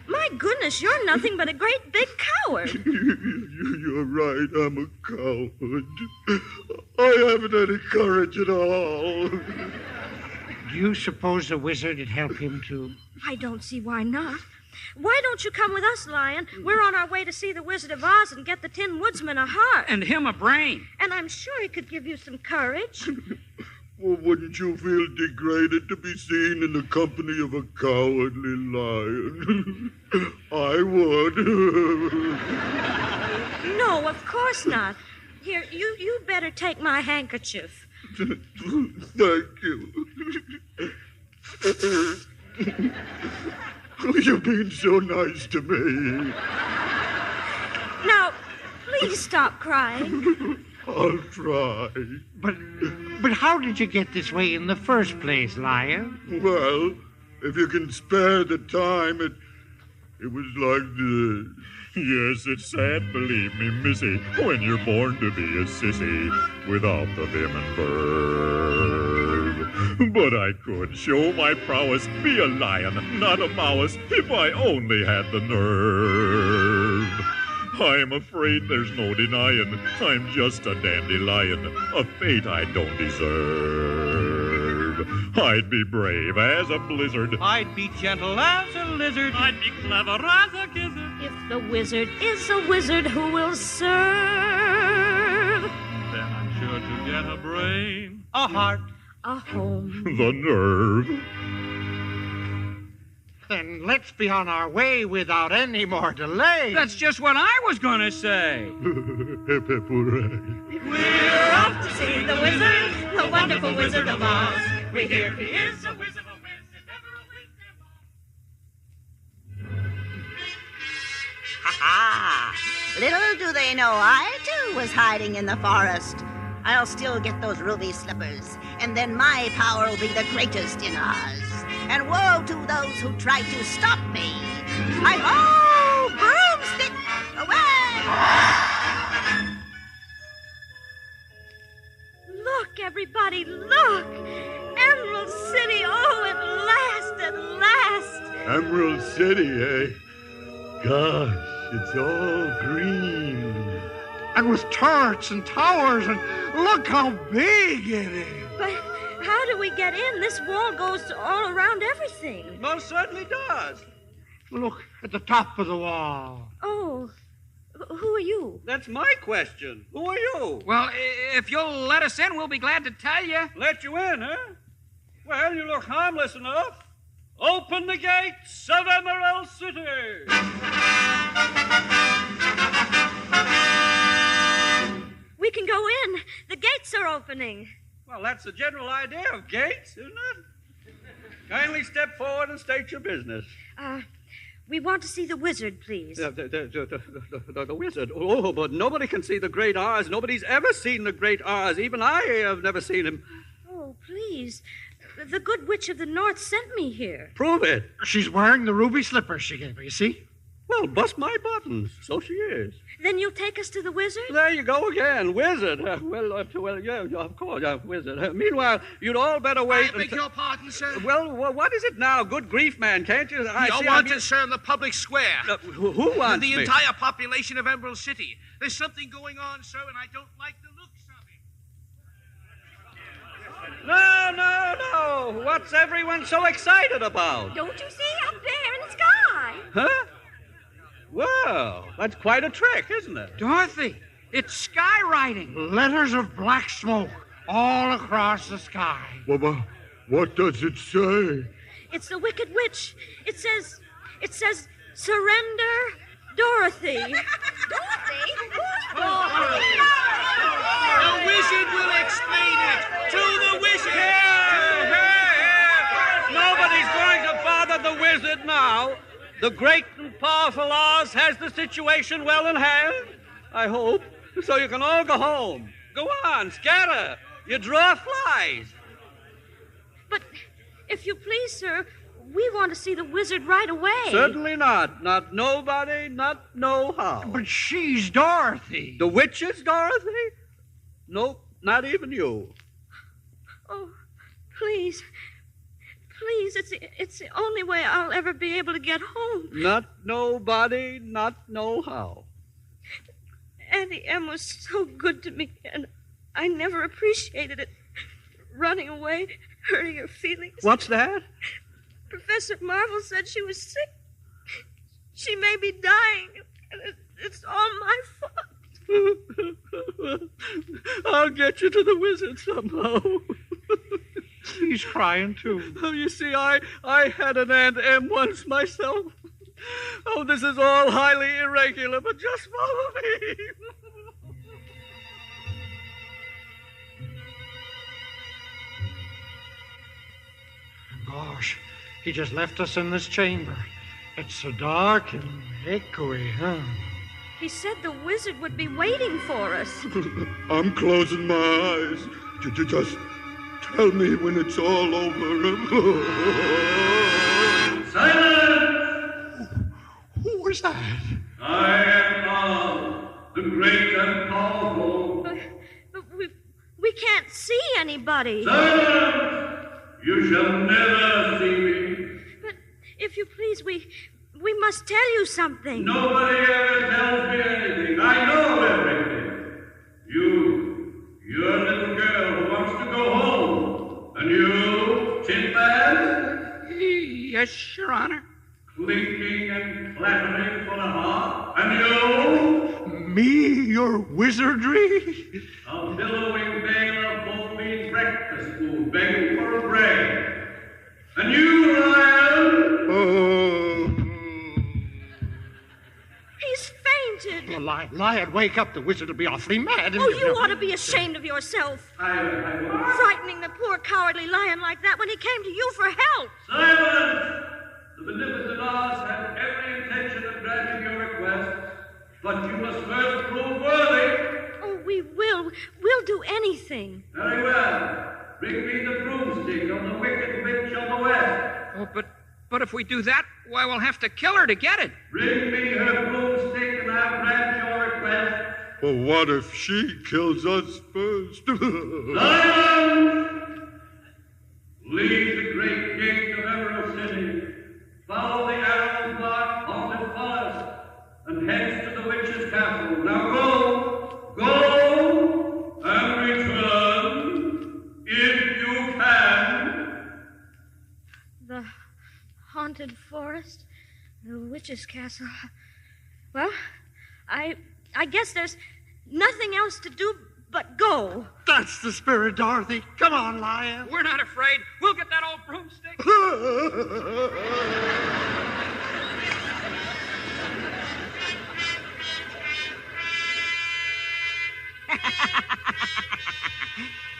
[SPEAKER 4] My goodness, you're nothing but a great big coward.
[SPEAKER 5] You're right, I'm a coward. I haven't any courage at all.
[SPEAKER 15] Do you suppose the wizard would help him to...
[SPEAKER 4] I don't see why not. Why don't you come with us, Lion? We're on our way to see the Wizard of Oz and get the Tin Woodsman a heart.
[SPEAKER 3] And him a brain.
[SPEAKER 4] And I'm sure he could give you some courage.
[SPEAKER 5] Well, wouldn't you feel degraded to be seen in the company of a cowardly lion? I would.
[SPEAKER 4] No, of course not. Here, you better take my handkerchief.
[SPEAKER 5] Thank you. You've been so nice to me.
[SPEAKER 4] Now, please stop crying.
[SPEAKER 5] I'll try.
[SPEAKER 15] But how did you get this way in the first place, Lion?
[SPEAKER 5] Well, if you can spare the time, it was like this.
[SPEAKER 16] Yes, it's sad, believe me, missy, when you're born to be a sissy without the vim and verve. But I could show my prowess, be a lion, not a mouse, if I only had the nerve. I'm afraid there's no denying I'm just a dandelion, a fate I don't deserve. I'd be brave as a blizzard.
[SPEAKER 17] I'd be gentle as a lizard.
[SPEAKER 16] I'd be clever as a gizzard.
[SPEAKER 4] If the wizard is a wizard who will serve,
[SPEAKER 16] then I'm sure to get a brain,
[SPEAKER 17] a heart,
[SPEAKER 4] a home,
[SPEAKER 16] the nerve.
[SPEAKER 15] Then let's be on our way without any more delay.
[SPEAKER 3] That's just what I was going to say.
[SPEAKER 5] Hip, hip, hooray.
[SPEAKER 13] We're off to see the wizard, the wonderful Wizard of Oz. We hear he is a whiz of a whiz, if ever a whiz there was.
[SPEAKER 8] Ha-ha! Little do they know I, too, was hiding in the forest. I'll still get those ruby slippers, and then my power will be the greatest in Oz. And woe to those who try to stop me. Hi-ho! Broomstick! Away!
[SPEAKER 4] Look, everybody, look! Emerald City, oh, at last!
[SPEAKER 5] Emerald City, eh? Gosh, it's all green.
[SPEAKER 15] And with turrets and towers, and look how big it is.
[SPEAKER 4] But how do we get in? This wall goes all around everything.
[SPEAKER 17] Most certainly does.
[SPEAKER 15] Look at the top of the wall.
[SPEAKER 4] Oh, who are you?
[SPEAKER 17] That's my question. Who are you?
[SPEAKER 3] Well, if you'll let us in, we'll be glad to tell you.
[SPEAKER 17] Let you in, huh? Well, you look harmless enough.
[SPEAKER 16] Open the gates of Emerald City!
[SPEAKER 4] We can go in. The gates are opening.
[SPEAKER 15] Well, that's the general idea of gates, isn't it? Kindly step forward and state your business.
[SPEAKER 4] We want to see the wizard, please.
[SPEAKER 9] The wizard. Oh, but nobody can see the Great Oz. Nobody's ever seen the Great Oz. Even I have never seen him.
[SPEAKER 4] Oh, please. The good witch of the north sent me here.
[SPEAKER 9] Prove it.
[SPEAKER 15] She's wearing the ruby slippers she gave me, you see?
[SPEAKER 9] Well, bust my buttons. So she is.
[SPEAKER 4] Then you'll take us to the wizard?
[SPEAKER 9] There you go again. Wizard. Yeah, of course, wizard. Meanwhile, you'd all better wait.
[SPEAKER 18] I beg your pardon, sir.
[SPEAKER 9] Well, what is it now? Good grief, man, can't you?
[SPEAKER 18] You're wanted, sir, in the public square.
[SPEAKER 9] Who wants
[SPEAKER 18] the
[SPEAKER 9] me?
[SPEAKER 18] entire population of Emerald City. There's something going on, sir, and I don't like the looks of it.
[SPEAKER 9] No. What's everyone so excited about?
[SPEAKER 4] Don't you see up there in the sky?
[SPEAKER 9] Huh? Well, that's quite a trick, isn't it?
[SPEAKER 3] Dorothy, it's skywriting.
[SPEAKER 15] Letters of black smoke all across the sky.
[SPEAKER 5] Well, what does it say?
[SPEAKER 4] It's the Wicked Witch. It says, surrender, Dorothy.
[SPEAKER 7] Dorothy?
[SPEAKER 18] The wizard will explain it. To the wizard.
[SPEAKER 6] Nobody's going to bother the wizard now. The great and powerful Oz has the situation well in hand, I hope. So you can all go home. Go on, scatter. You draw flies.
[SPEAKER 4] But if you please, sir, we want to see the wizard right away.
[SPEAKER 6] Certainly not. Not nobody, not no how.
[SPEAKER 15] But she's Dorothy.
[SPEAKER 6] The witch is Dorothy? Nope, not even you.
[SPEAKER 4] Oh, please. Please, it's the only way I'll ever be able to get home.
[SPEAKER 6] Not nobody, not no how.
[SPEAKER 4] Auntie Em was so good to me, and I never appreciated it. Running away, hurting her feelings.
[SPEAKER 6] What's that?
[SPEAKER 4] Professor Marvel said she was sick. She may be dying, and it's all my fault.
[SPEAKER 6] I'll get you to the wizard somehow.
[SPEAKER 15] He's crying, too.
[SPEAKER 6] Oh, you see, I had an Aunt Em once myself. Oh, this is all highly irregular, but just follow me.
[SPEAKER 15] Gosh, he just left us in this chamber. It's so dark and echoey, huh?
[SPEAKER 4] He said the wizard would be waiting for us.
[SPEAKER 5] I'm closing my eyes. Just tell me when it's all over.
[SPEAKER 13] Silence!
[SPEAKER 15] Who was that?
[SPEAKER 13] I am Oz, the great and powerful.
[SPEAKER 4] But we can't see anybody.
[SPEAKER 13] Silence! You shall never see me.
[SPEAKER 4] But if you please, we must tell you something.
[SPEAKER 13] Nobody ever tells me anything. I know everything. You're a little girl who wants to go home. And you, Tin Man?
[SPEAKER 3] Yes, Your Honor.
[SPEAKER 13] Clinking and clattering for the heart. And you?
[SPEAKER 15] Me, your wizardry?
[SPEAKER 13] A billowing bale of whole wheat breakfast food begging for a break. And you, Lion?
[SPEAKER 5] Oh.
[SPEAKER 4] He's fainted.
[SPEAKER 15] Well, Lion, wake up. The wizard will be awfully mad.
[SPEAKER 4] Oh, you ought to be ashamed of yourself. Frightening the poor cowardly lion like that when he came to you for help.
[SPEAKER 13] Silence! The beneficent Oz had every intention of granting your request, but you must first prove worthy.
[SPEAKER 4] Oh, we will. We'll do anything.
[SPEAKER 13] Very well. Bring me the broomstick of the Wicked Witch of the West.
[SPEAKER 3] Oh, but if we do that, why, we'll have to kill her to get it.
[SPEAKER 13] Bring me her broomstick and I'll grant your request.
[SPEAKER 5] Well, what if she kills us first?
[SPEAKER 13] Silence! Leave the great gate of Emerald City. Follow the arrow marked haunted forest, and hence to the witch's castle. Now go, and return, if you can.
[SPEAKER 4] The haunted forest, the witch's castle. Well, I guess there's nothing else to do
[SPEAKER 10] but go.
[SPEAKER 15] That's the spirit, Dorothy. Come on, Lion.
[SPEAKER 3] We're not afraid. We'll get that old broomstick.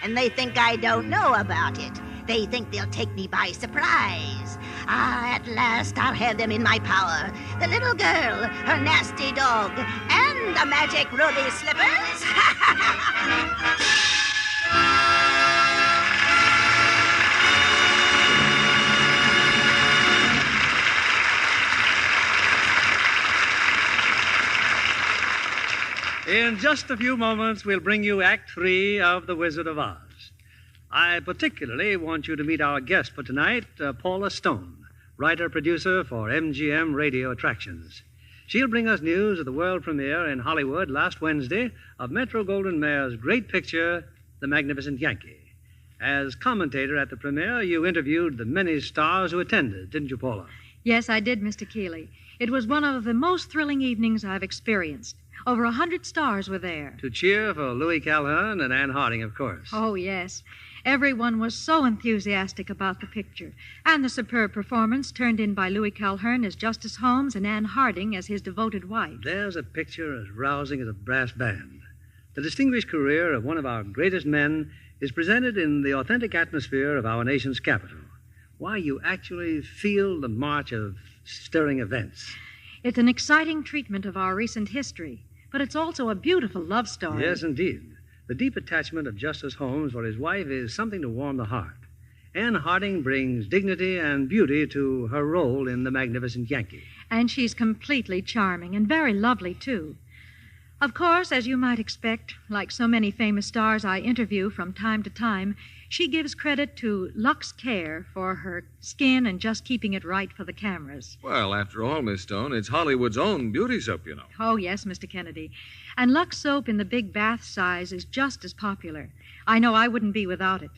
[SPEAKER 8] And they think I don't know about it. They think they'll take me by surprise. At last I'll have them in my power. The little girl, her nasty dog, and the magic ruby slippers.
[SPEAKER 2] In just a few moments, we'll bring you Act 3 of The Wizard of Oz. I particularly want you to meet our guest for tonight, Paula Stone, writer-producer for MGM Radio Attractions. She'll bring us news of the world premiere in Hollywood last Wednesday of Metro-Goldwyn-Mayer's great picture, The Magnificent Yankee. As commentator at the premiere, you interviewed the many stars who attended, didn't you, Paula?
[SPEAKER 19] Yes, I did, Mr. Keighley. It was one of the most thrilling evenings I've experienced. Over 100 stars were there.
[SPEAKER 2] To cheer for Louis Calhoun and Anne Harding, of course.
[SPEAKER 19] Oh, yes. Everyone was so enthusiastic about the picture. And the superb performance turned in by Louis Calhoun as Justice Holmes and Anne Harding as his devoted wife.
[SPEAKER 2] There's a picture as rousing as a brass band. The distinguished career of one of our greatest men is presented in the authentic atmosphere of our nation's capital. Why, you actually feel the march of stirring events.
[SPEAKER 19] It's an exciting treatment of our recent history, but it's also a beautiful love story.
[SPEAKER 2] Yes, indeed. The deep attachment of Justice Holmes for his wife is something to warm the heart. Anne Harding brings dignity and beauty to her role in The Magnificent Yankee.
[SPEAKER 19] And she's completely charming and very lovely, too. Of course, as you might expect, like so many famous stars I interview from time to time, she gives credit to Lux Care for her skin and just keeping it right for the cameras.
[SPEAKER 1] Well, after all, Miss Stone, it's Hollywood's own beauty soap, you know.
[SPEAKER 19] Oh, yes, Mr. Kennedy. And Lux soap in the big bath size is just as popular. I know I wouldn't be without it.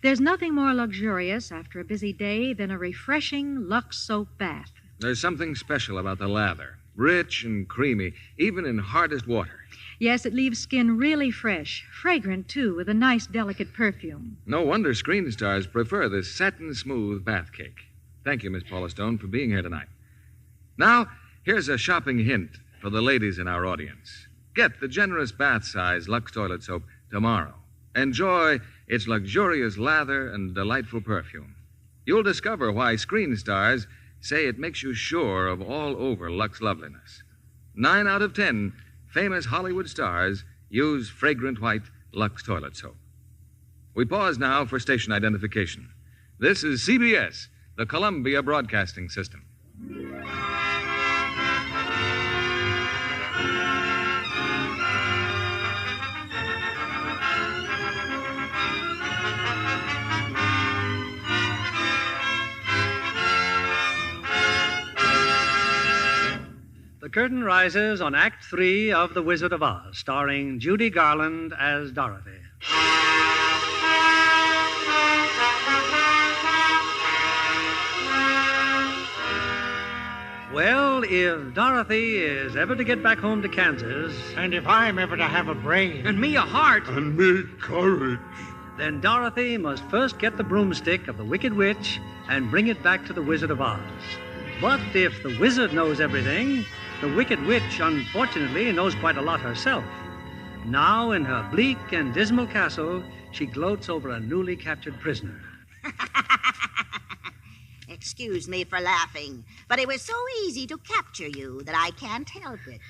[SPEAKER 19] There's nothing more luxurious after a busy day than a refreshing Lux soap bath.
[SPEAKER 1] There's something special about the lather. Rich and creamy, even in hardest water.
[SPEAKER 19] Yes, it leaves skin really fresh, fragrant, too, with a nice, delicate perfume.
[SPEAKER 1] No wonder screen stars prefer this satin-smooth bath cake. Thank you, Miss Paula Stone, for being here tonight. Now, here's a shopping hint for the ladies in our audience. Get the generous bath-size Lux toilet soap tomorrow. Enjoy its luxurious lather and delightful perfume. You'll discover why screen stars say it makes you sure of all-over Lux loveliness. 9 out of 10 famous Hollywood stars use fragrant white Lux toilet soap. We pause now for station identification. This is CBS, the Columbia Broadcasting System.
[SPEAKER 2] The curtain rises on Act 3 of The Wizard of Oz, starring Judy Garland as Dorothy. Well, if Dorothy is ever to get back home to Kansas...
[SPEAKER 15] And if I'm ever to have a brain...
[SPEAKER 3] And me a heart...
[SPEAKER 5] And me courage...
[SPEAKER 2] Then Dorothy must first get the broomstick of the Wicked Witch and bring it back to the Wizard of Oz. But if the wizard knows everything, the Wicked Witch, unfortunately, knows quite a lot herself. Now, in her bleak and dismal castle, she gloats over a newly captured prisoner.
[SPEAKER 8] Excuse me for laughing, but it was so easy to capture you that I can't help it.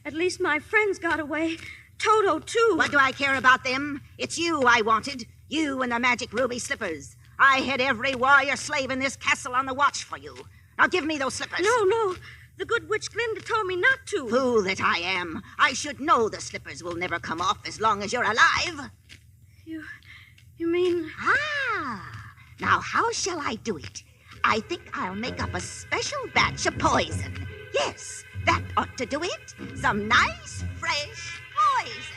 [SPEAKER 4] At least my friends got away. Toto, too.
[SPEAKER 8] What do I care about them? It's you I wanted. You and the magic ruby slippers. I had every warrior slave in this castle on the watch for you. Now give me those slippers.
[SPEAKER 4] No. The good witch Glinda told me not to.
[SPEAKER 8] Fool that I am. I should know the slippers will never come off as long as you're alive.
[SPEAKER 4] You mean...
[SPEAKER 8] Now how shall I do it? I think I'll make up a special batch of poison. Yes, that ought to do it. Some nice, fresh poison.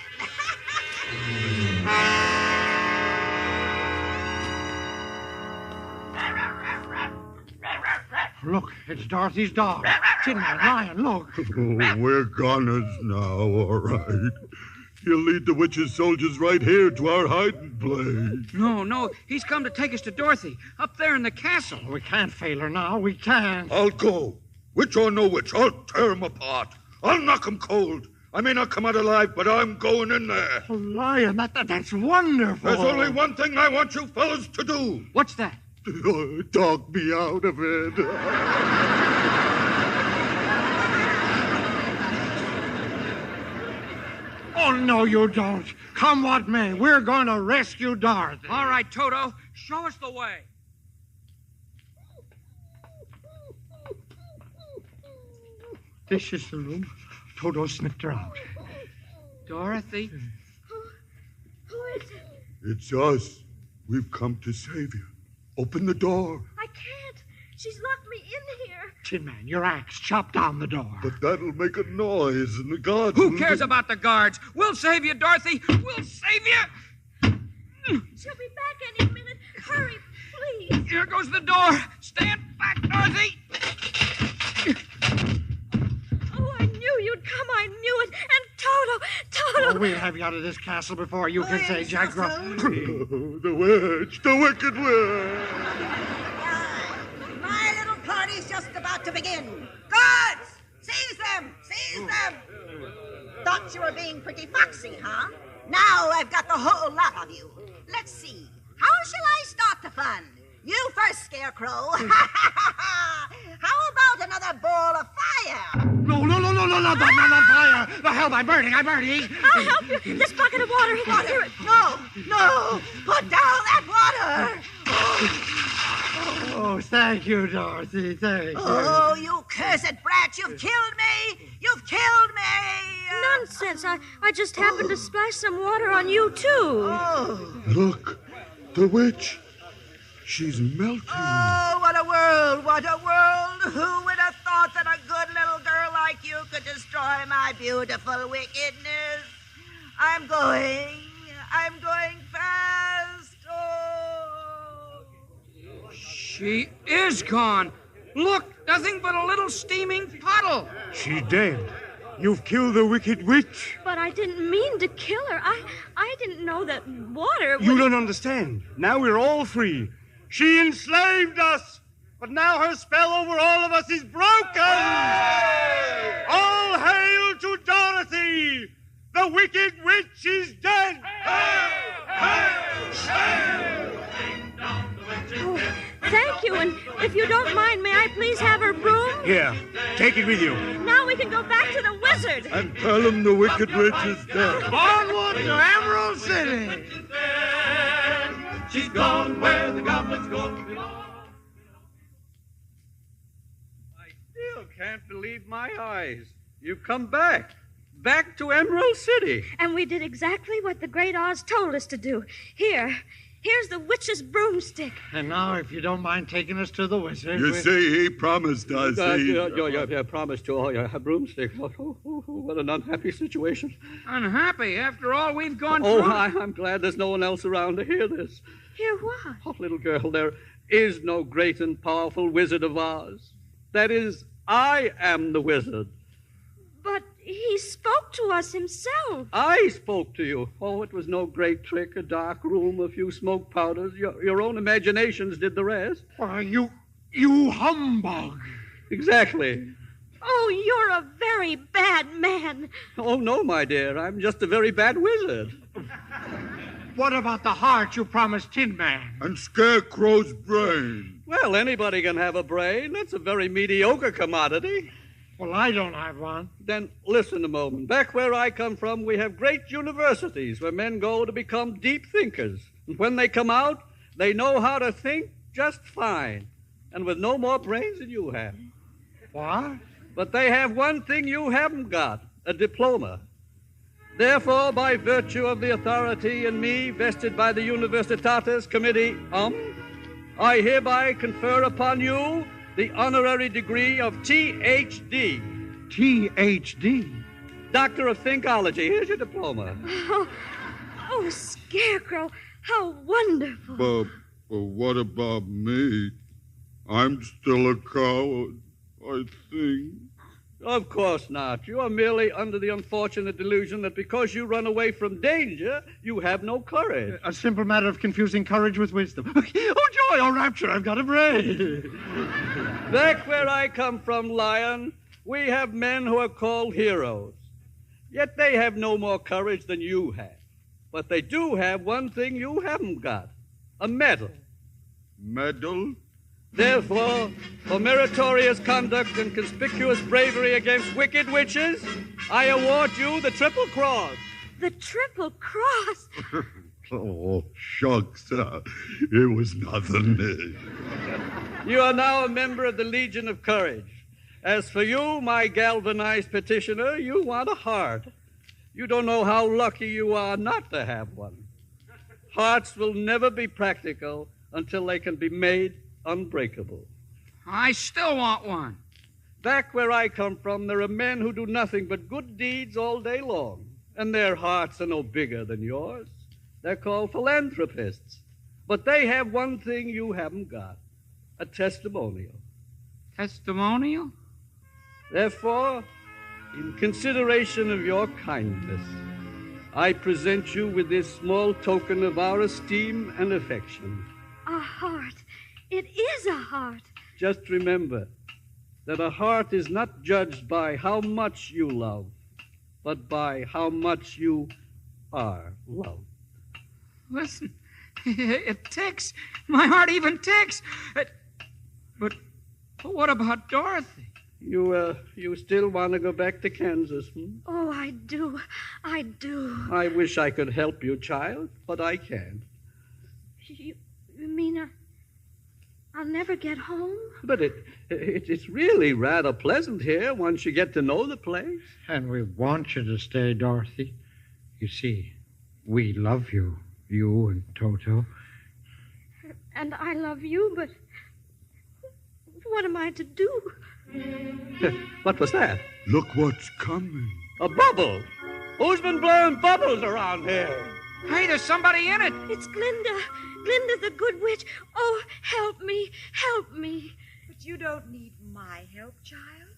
[SPEAKER 15] Look, it's Dorothy's dog. It's in there, Lion, look.
[SPEAKER 5] Oh, we're goners now, all right. He'll lead the witch's soldiers right here to our hiding place.
[SPEAKER 3] No. He's come to take us to Dorothy, up there in the castle.
[SPEAKER 15] We can't fail her now. We can't.
[SPEAKER 5] I'll go. Witch or no witch, I'll tear him apart. I'll knock him cold. I may not come out alive, but I'm going in there.
[SPEAKER 15] Oh, Lion, that's wonderful.
[SPEAKER 5] There's only one thing I want you fellas to do.
[SPEAKER 3] What's that?
[SPEAKER 5] Talk me out of it.
[SPEAKER 15] Oh, no, you don't. Come what may, we're going to rescue Dorothy.
[SPEAKER 3] All right, Toto, show us the way.
[SPEAKER 15] This is the room. Toto sniffed her out.
[SPEAKER 3] Dorothy?
[SPEAKER 4] Who is it?
[SPEAKER 5] It's us. We've come to save you. Open the door.
[SPEAKER 4] I can't. She's locked me in here.
[SPEAKER 15] Tin Man, your axe, chop down the door.
[SPEAKER 5] But that'll make a noise, and the guards...
[SPEAKER 3] Who cares about the guards? We'll save you, Dorothy. We'll save you.
[SPEAKER 4] She'll be back any minute. Hurry, please.
[SPEAKER 3] Here goes the door. Stand back, Dorothy.
[SPEAKER 4] Oh, I knew you'd come. I knew it. And Toto.
[SPEAKER 15] Oh, we'll have you out of this castle before you can say Jack Ruff.
[SPEAKER 5] The witch, the wicked witch.
[SPEAKER 8] My little party's just about to begin. Guards! Seize them! Seize them! Thought you were being pretty foxy, huh? Now I've got the whole lot of you. Let's see. How shall I start the fun? You first, Scarecrow. How about another ball of fire?
[SPEAKER 15] No, not fire. The hell, I'm burning.
[SPEAKER 4] I'll help you. This bucket of water. Here.
[SPEAKER 8] No. Put down that water.
[SPEAKER 15] Oh, thank you, Dorothy. Thank you.
[SPEAKER 8] Oh, you cursed brat. You've killed me. You've killed me.
[SPEAKER 4] Nonsense. I just happened to splash some water on you, too.
[SPEAKER 8] Oh.
[SPEAKER 5] Look, the witch. She's melting.
[SPEAKER 8] Oh, what a world, what a world. Who would have thought that a good little girl like you could destroy my beautiful wickedness? I'm going fast. Oh.
[SPEAKER 3] She is gone. Look, nothing but a little steaming puddle.
[SPEAKER 5] She's dead. You've killed the wicked witch.
[SPEAKER 4] But I didn't mean to kill her. I didn't know that water would...
[SPEAKER 20] You don't understand. Now we're all free. She enslaved us, but now her spell over all of us is broken. Hey! All hail to Dorothy! The wicked witch is dead! Hey!
[SPEAKER 4] Oh, thank you, and if you don't mind, may I please have her broom?
[SPEAKER 20] Here, take it with you.
[SPEAKER 4] Now we can go back to the wizard.
[SPEAKER 5] And tell him the wicked witch is dead.
[SPEAKER 15] Onward to Emerald City!
[SPEAKER 13] She's gone where the goblins go.
[SPEAKER 6] I still can't believe my eyes. You've come back. Back to Emerald City.
[SPEAKER 4] And we did exactly what the Great Oz told us to do. Here's the witch's broomstick.
[SPEAKER 15] And now, if you don't mind taking us to the wizard...
[SPEAKER 5] You see, he promised us.
[SPEAKER 6] Yeah, promised to. Oh, yeah, a broomstick. Oh, what an unhappy situation.
[SPEAKER 3] Unhappy after all we've gone through?
[SPEAKER 6] Oh, I'm glad there's no one else around to hear this.
[SPEAKER 4] Hear what?
[SPEAKER 6] Oh, little girl, there is no great and powerful Wizard of Oz. That is, I am the wizard.
[SPEAKER 4] But he spoke to us himself.
[SPEAKER 6] I spoke to you. Oh, it was no great trick, a dark room, a few smoke powders. Your own imaginations did the rest.
[SPEAKER 15] Why, you humbug.
[SPEAKER 6] Exactly.
[SPEAKER 4] Oh, you're a very bad man.
[SPEAKER 6] Oh, no, my dear. I'm just a very bad wizard.
[SPEAKER 15] What about the heart you promised Tin Man?
[SPEAKER 5] And Scarecrow's brain.
[SPEAKER 6] Well, anybody can have a brain. That's a very mediocre commodity.
[SPEAKER 15] Well, I don't have one.
[SPEAKER 6] Then listen a moment. Back where I come from, we have great universities where men go to become deep thinkers. And when they come out, they know how to think just fine. And with no more brains than you have.
[SPEAKER 15] What?
[SPEAKER 6] But they have one thing you haven't got, a diploma. Therefore, by virtue of the authority in me vested by the Universitatis Committee, I hereby confer upon you the honorary degree of Ph.D.
[SPEAKER 15] Ph.D.?
[SPEAKER 6] Doctor of Thinkology. Here's your diploma.
[SPEAKER 4] Oh, Scarecrow, how wonderful.
[SPEAKER 5] But what about me? I'm still a coward, I think.
[SPEAKER 6] Of course not. You are merely under the unfortunate delusion that because you run away from danger, you have no courage.
[SPEAKER 15] A simple matter of confusing courage with wisdom. Oh, joy, oh, rapture, I've got a brain.
[SPEAKER 6] Back where I come from, Lion, we have men who are called heroes. Yet they have no more courage than you have. But they do have one thing you haven't got, a medal.
[SPEAKER 5] Medal?
[SPEAKER 6] Therefore, for meritorious conduct and conspicuous bravery against wicked witches, I award you the Triple Cross.
[SPEAKER 4] The Triple Cross?
[SPEAKER 5] Oh, shucks. It was nothing.
[SPEAKER 6] You are now a member of the Legion of Courage. As for you, my galvanized petitioner, you want a heart. You don't know how lucky you are not to have one. Hearts will never be practical until they can be made unbreakable.
[SPEAKER 3] I still want one.
[SPEAKER 6] Back where I come from, there are men who do nothing but good deeds all day long, and their hearts are no bigger than yours. They're called philanthropists. But they have one thing you haven't got, a testimonial.
[SPEAKER 3] Testimonial?
[SPEAKER 6] Therefore, in consideration of your kindness, I present you with this small token of our esteem and affection.
[SPEAKER 4] A heart. It is a heart.
[SPEAKER 6] Just remember that a heart is not judged by how much you love, but by how much you are loved.
[SPEAKER 3] Listen, it ticks. My heart even ticks. But what about Dorothy?
[SPEAKER 6] You still want to go back to Kansas,
[SPEAKER 4] Oh, I do. I do.
[SPEAKER 6] I wish I could help you, child, but I can't.
[SPEAKER 4] You mean I'll never get home?
[SPEAKER 6] But it's really rather pleasant here once you get to know the place.
[SPEAKER 15] And we want you to stay, Dorothy. You see, we love you, you and Toto.
[SPEAKER 4] And I love you, but what am I to do?
[SPEAKER 6] What was that?
[SPEAKER 5] Look what's coming.
[SPEAKER 6] A bubble. Who's been blowing bubbles around here?
[SPEAKER 3] Hey, there's somebody in it.
[SPEAKER 4] It's Glinda. Glinda the Good Witch. Oh, help me. Help me.
[SPEAKER 10] But you don't need my help, child.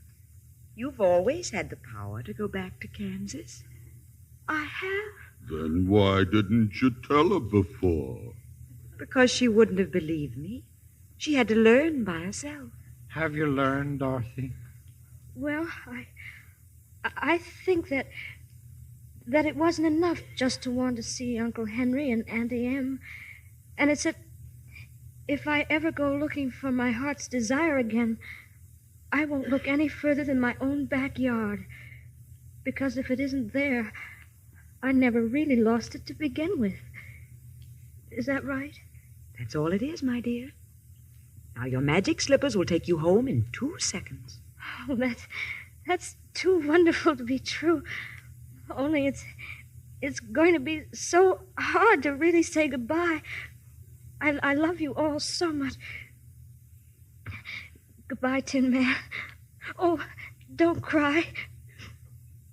[SPEAKER 10] You've always had the power to go back to Kansas.
[SPEAKER 4] I have.
[SPEAKER 5] Then why didn't you tell her before?
[SPEAKER 10] Because she wouldn't have believed me. She had to learn by herself.
[SPEAKER 15] Have you learned, Dorothy?
[SPEAKER 4] Well, I think that it wasn't enough just to want to see Uncle Henry and Auntie Em. And it's that if I ever go looking for my heart's desire again, I won't look any further than my own backyard. Because if it isn't there, I never really lost it to begin with. Is that right?
[SPEAKER 10] That's all it is, my dear. Now, your magic slippers will take you home in 2 seconds.
[SPEAKER 4] Oh, that's too wonderful to be true. Only it's going to be so hard to really say goodbye. I love you all so much. Goodbye, Tin Man. Oh, don't cry.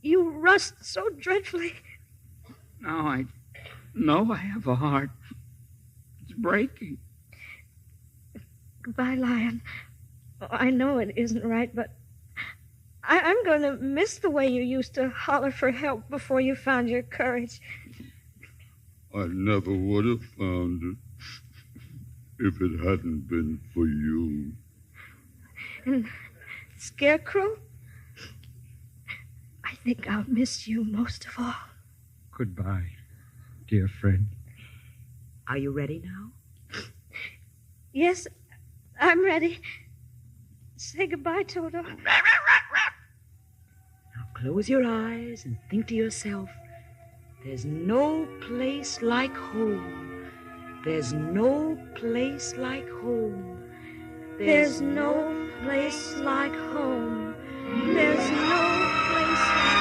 [SPEAKER 4] You rust so dreadfully.
[SPEAKER 3] Now I know I have a heart. It's breaking.
[SPEAKER 4] Goodbye, Lion. I know it isn't right, but I'm going to miss the way you used to holler for help before you found your courage.
[SPEAKER 5] I never would have found it if it hadn't been for you.
[SPEAKER 4] And Scarecrow? I think I'll miss you most of all.
[SPEAKER 15] Goodbye, dear friend.
[SPEAKER 10] Are you ready now?
[SPEAKER 4] Yes, I'm ready. Say goodbye, Toto.
[SPEAKER 10] Now close your eyes and think to yourself, there's no place like home. There's no place like home.
[SPEAKER 4] There's no place like home. There's no place
[SPEAKER 7] like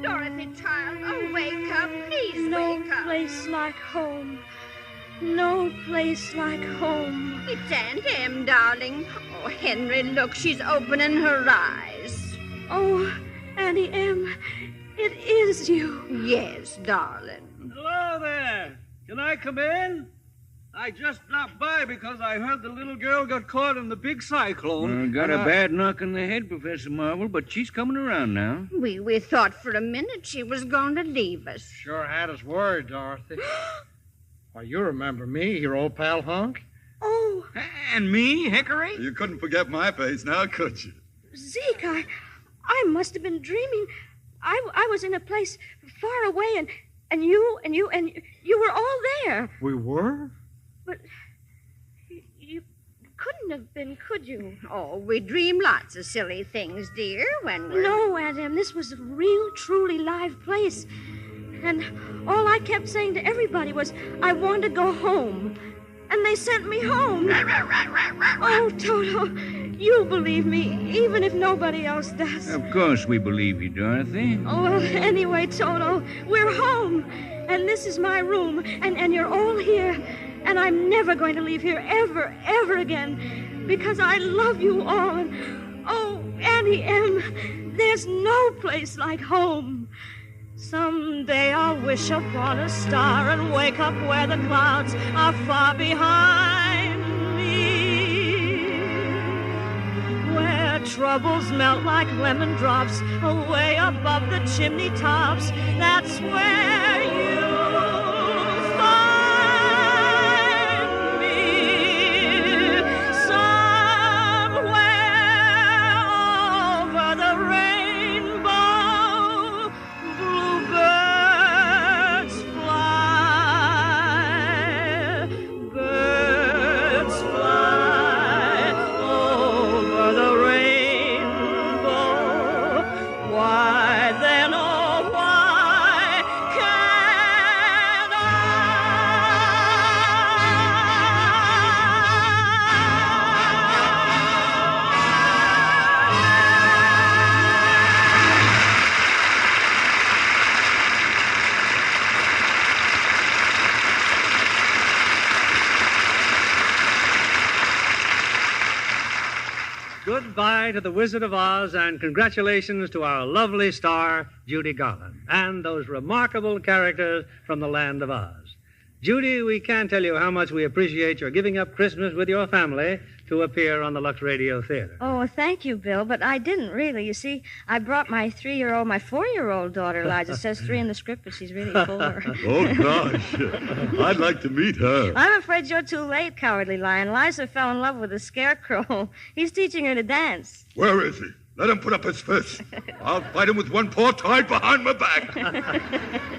[SPEAKER 7] Dorothy, child, oh, wake up. Please wake up.
[SPEAKER 4] No place like home. No place like home.
[SPEAKER 7] It's Aunt Em, darling. Oh, Henry, look, she's opening her eyes.
[SPEAKER 4] Oh, Auntie Em, it is you.
[SPEAKER 7] Yes, darling.
[SPEAKER 6] Hello there. Can I come in? I just dropped by because I heard the little girl got caught in the big cyclone.
[SPEAKER 21] Got a bad knock on the head, Professor Marvel, but she's coming around now.
[SPEAKER 7] We thought for a minute she was going to leave us.
[SPEAKER 15] Sure had us worried, Dorothy. Why, you remember me, your old pal Hunk?
[SPEAKER 3] Oh. And me, Hickory?
[SPEAKER 5] You couldn't forget my face now, could you?
[SPEAKER 4] Zeke, I must have been dreaming. I was in a place far away, and you were all there.
[SPEAKER 15] We were?
[SPEAKER 4] But you couldn't have been, could you?
[SPEAKER 7] Oh, we dream lots of silly things, dear, when we're...
[SPEAKER 4] No, Aunt Em, this was a real, truly live place. And all I kept saying to everybody was, I want to go home. And they sent me home. Oh, Toto, you'll believe me, even if nobody else does.
[SPEAKER 21] Of course we believe you, Dorothy.
[SPEAKER 4] Oh, well, anyway, Toto, we're home. And this is my room, and you're all here. And I'm never going to leave here ever again, because I love you all. And, oh, Auntie Em, there's no place like home. Someday I'll wish upon a star and wake up where the clouds are far behind me, where troubles melt like lemon drops away above the chimney tops. That's where you'll find me, somewhere over the rainbow.
[SPEAKER 2] Goodbye to the Wizard of Oz, and congratulations to our lovely star, Judy Garland, and those remarkable characters from the land of Oz. Judy, we can't tell you how much we appreciate your giving up Christmas with your family to appear on the Lux Radio Theater.
[SPEAKER 4] Oh, thank you, Bill, but I didn't really. You see, I brought my 4-year-old daughter, Eliza. It says 3 in the script, but she's really 4.
[SPEAKER 5] Oh, gosh. I'd like to meet her.
[SPEAKER 4] I'm afraid you're too late, Cowardly Lion. Liza fell in love with a scarecrow. He's teaching her to dance.
[SPEAKER 5] Where is he? Let him put up his fist. I'll fight him with one paw tied behind my back.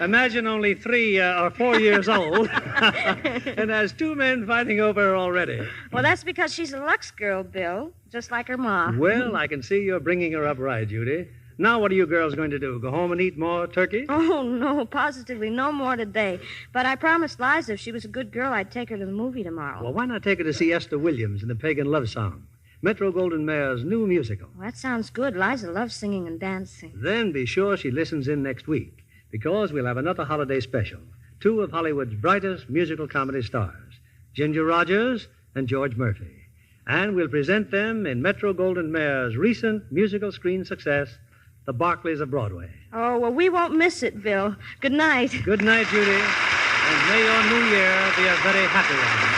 [SPEAKER 2] Imagine only 3 or 4 years old and has 2 men fighting over her already.
[SPEAKER 4] Well, that's because she's a Lux girl, Bill, just like her ma.
[SPEAKER 2] Well, I can see you're bringing her up right, Judy. Now what are you girls going to do? Go home and eat more turkey?
[SPEAKER 4] Oh, no, positively no more today. But I promised Liza if she was a good girl, I'd take her to the movie tomorrow.
[SPEAKER 2] Well, why not take her to see Esther Williams in the Pagan Love Song? Metro-Goldwyn-Mayer's new musical.
[SPEAKER 4] Well, that sounds good. Liza loves singing and dancing.
[SPEAKER 2] Then be sure she listens in next week, because we'll have another holiday special. 2 of Hollywood's brightest musical comedy stars, Ginger Rogers and George Murphy. And we'll present them in Metro-Goldwyn-Mayer's recent musical screen success, The Barclays of Broadway.
[SPEAKER 4] Oh, well, we won't miss it, Bill. Good night.
[SPEAKER 2] Good night, Judy. And may your new year be a very happy one.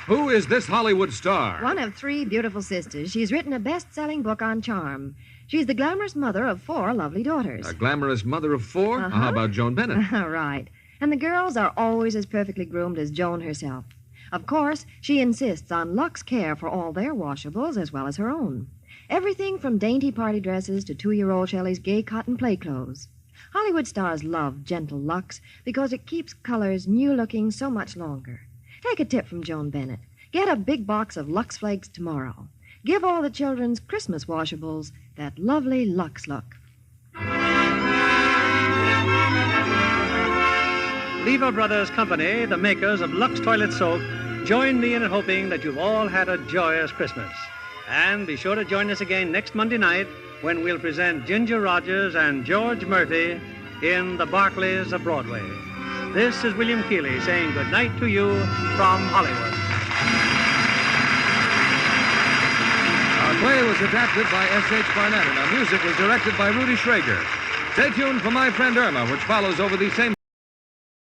[SPEAKER 1] Who is this Hollywood star?
[SPEAKER 14] One of 3 beautiful sisters. She's written a best-selling book on charm. She's the glamorous mother of 4 lovely daughters.
[SPEAKER 1] A glamorous mother of 4?
[SPEAKER 14] Uh-huh.
[SPEAKER 1] How about Joan Bennett?
[SPEAKER 14] Right. And the girls are always as perfectly groomed as Joan herself. Of course, she insists on Lux care for all their washables as well as her own. Everything from dainty party dresses to 2-year-old Shelley's gay cotton play clothes. Hollywood stars love gentle Lux because it keeps colors new-looking so much longer. Take a tip from Joan Bennett. Get a big box of Lux Flakes tomorrow. Give all the children's Christmas washables that lovely Lux look.
[SPEAKER 2] Lever Brothers Company, the makers of Lux Toilet Soap, join me in hoping that you've all had a joyous Christmas. And be sure to join us again next Monday night when we'll present Ginger Rogers and George Murphy in The Barclays of Broadway. This is William Keighley saying good night to you from Hollywood.
[SPEAKER 1] Our play was adapted by S.H. Barnett, and our music was directed by Rudy Schrager. Stay tuned for My Friend Irma, which follows over these same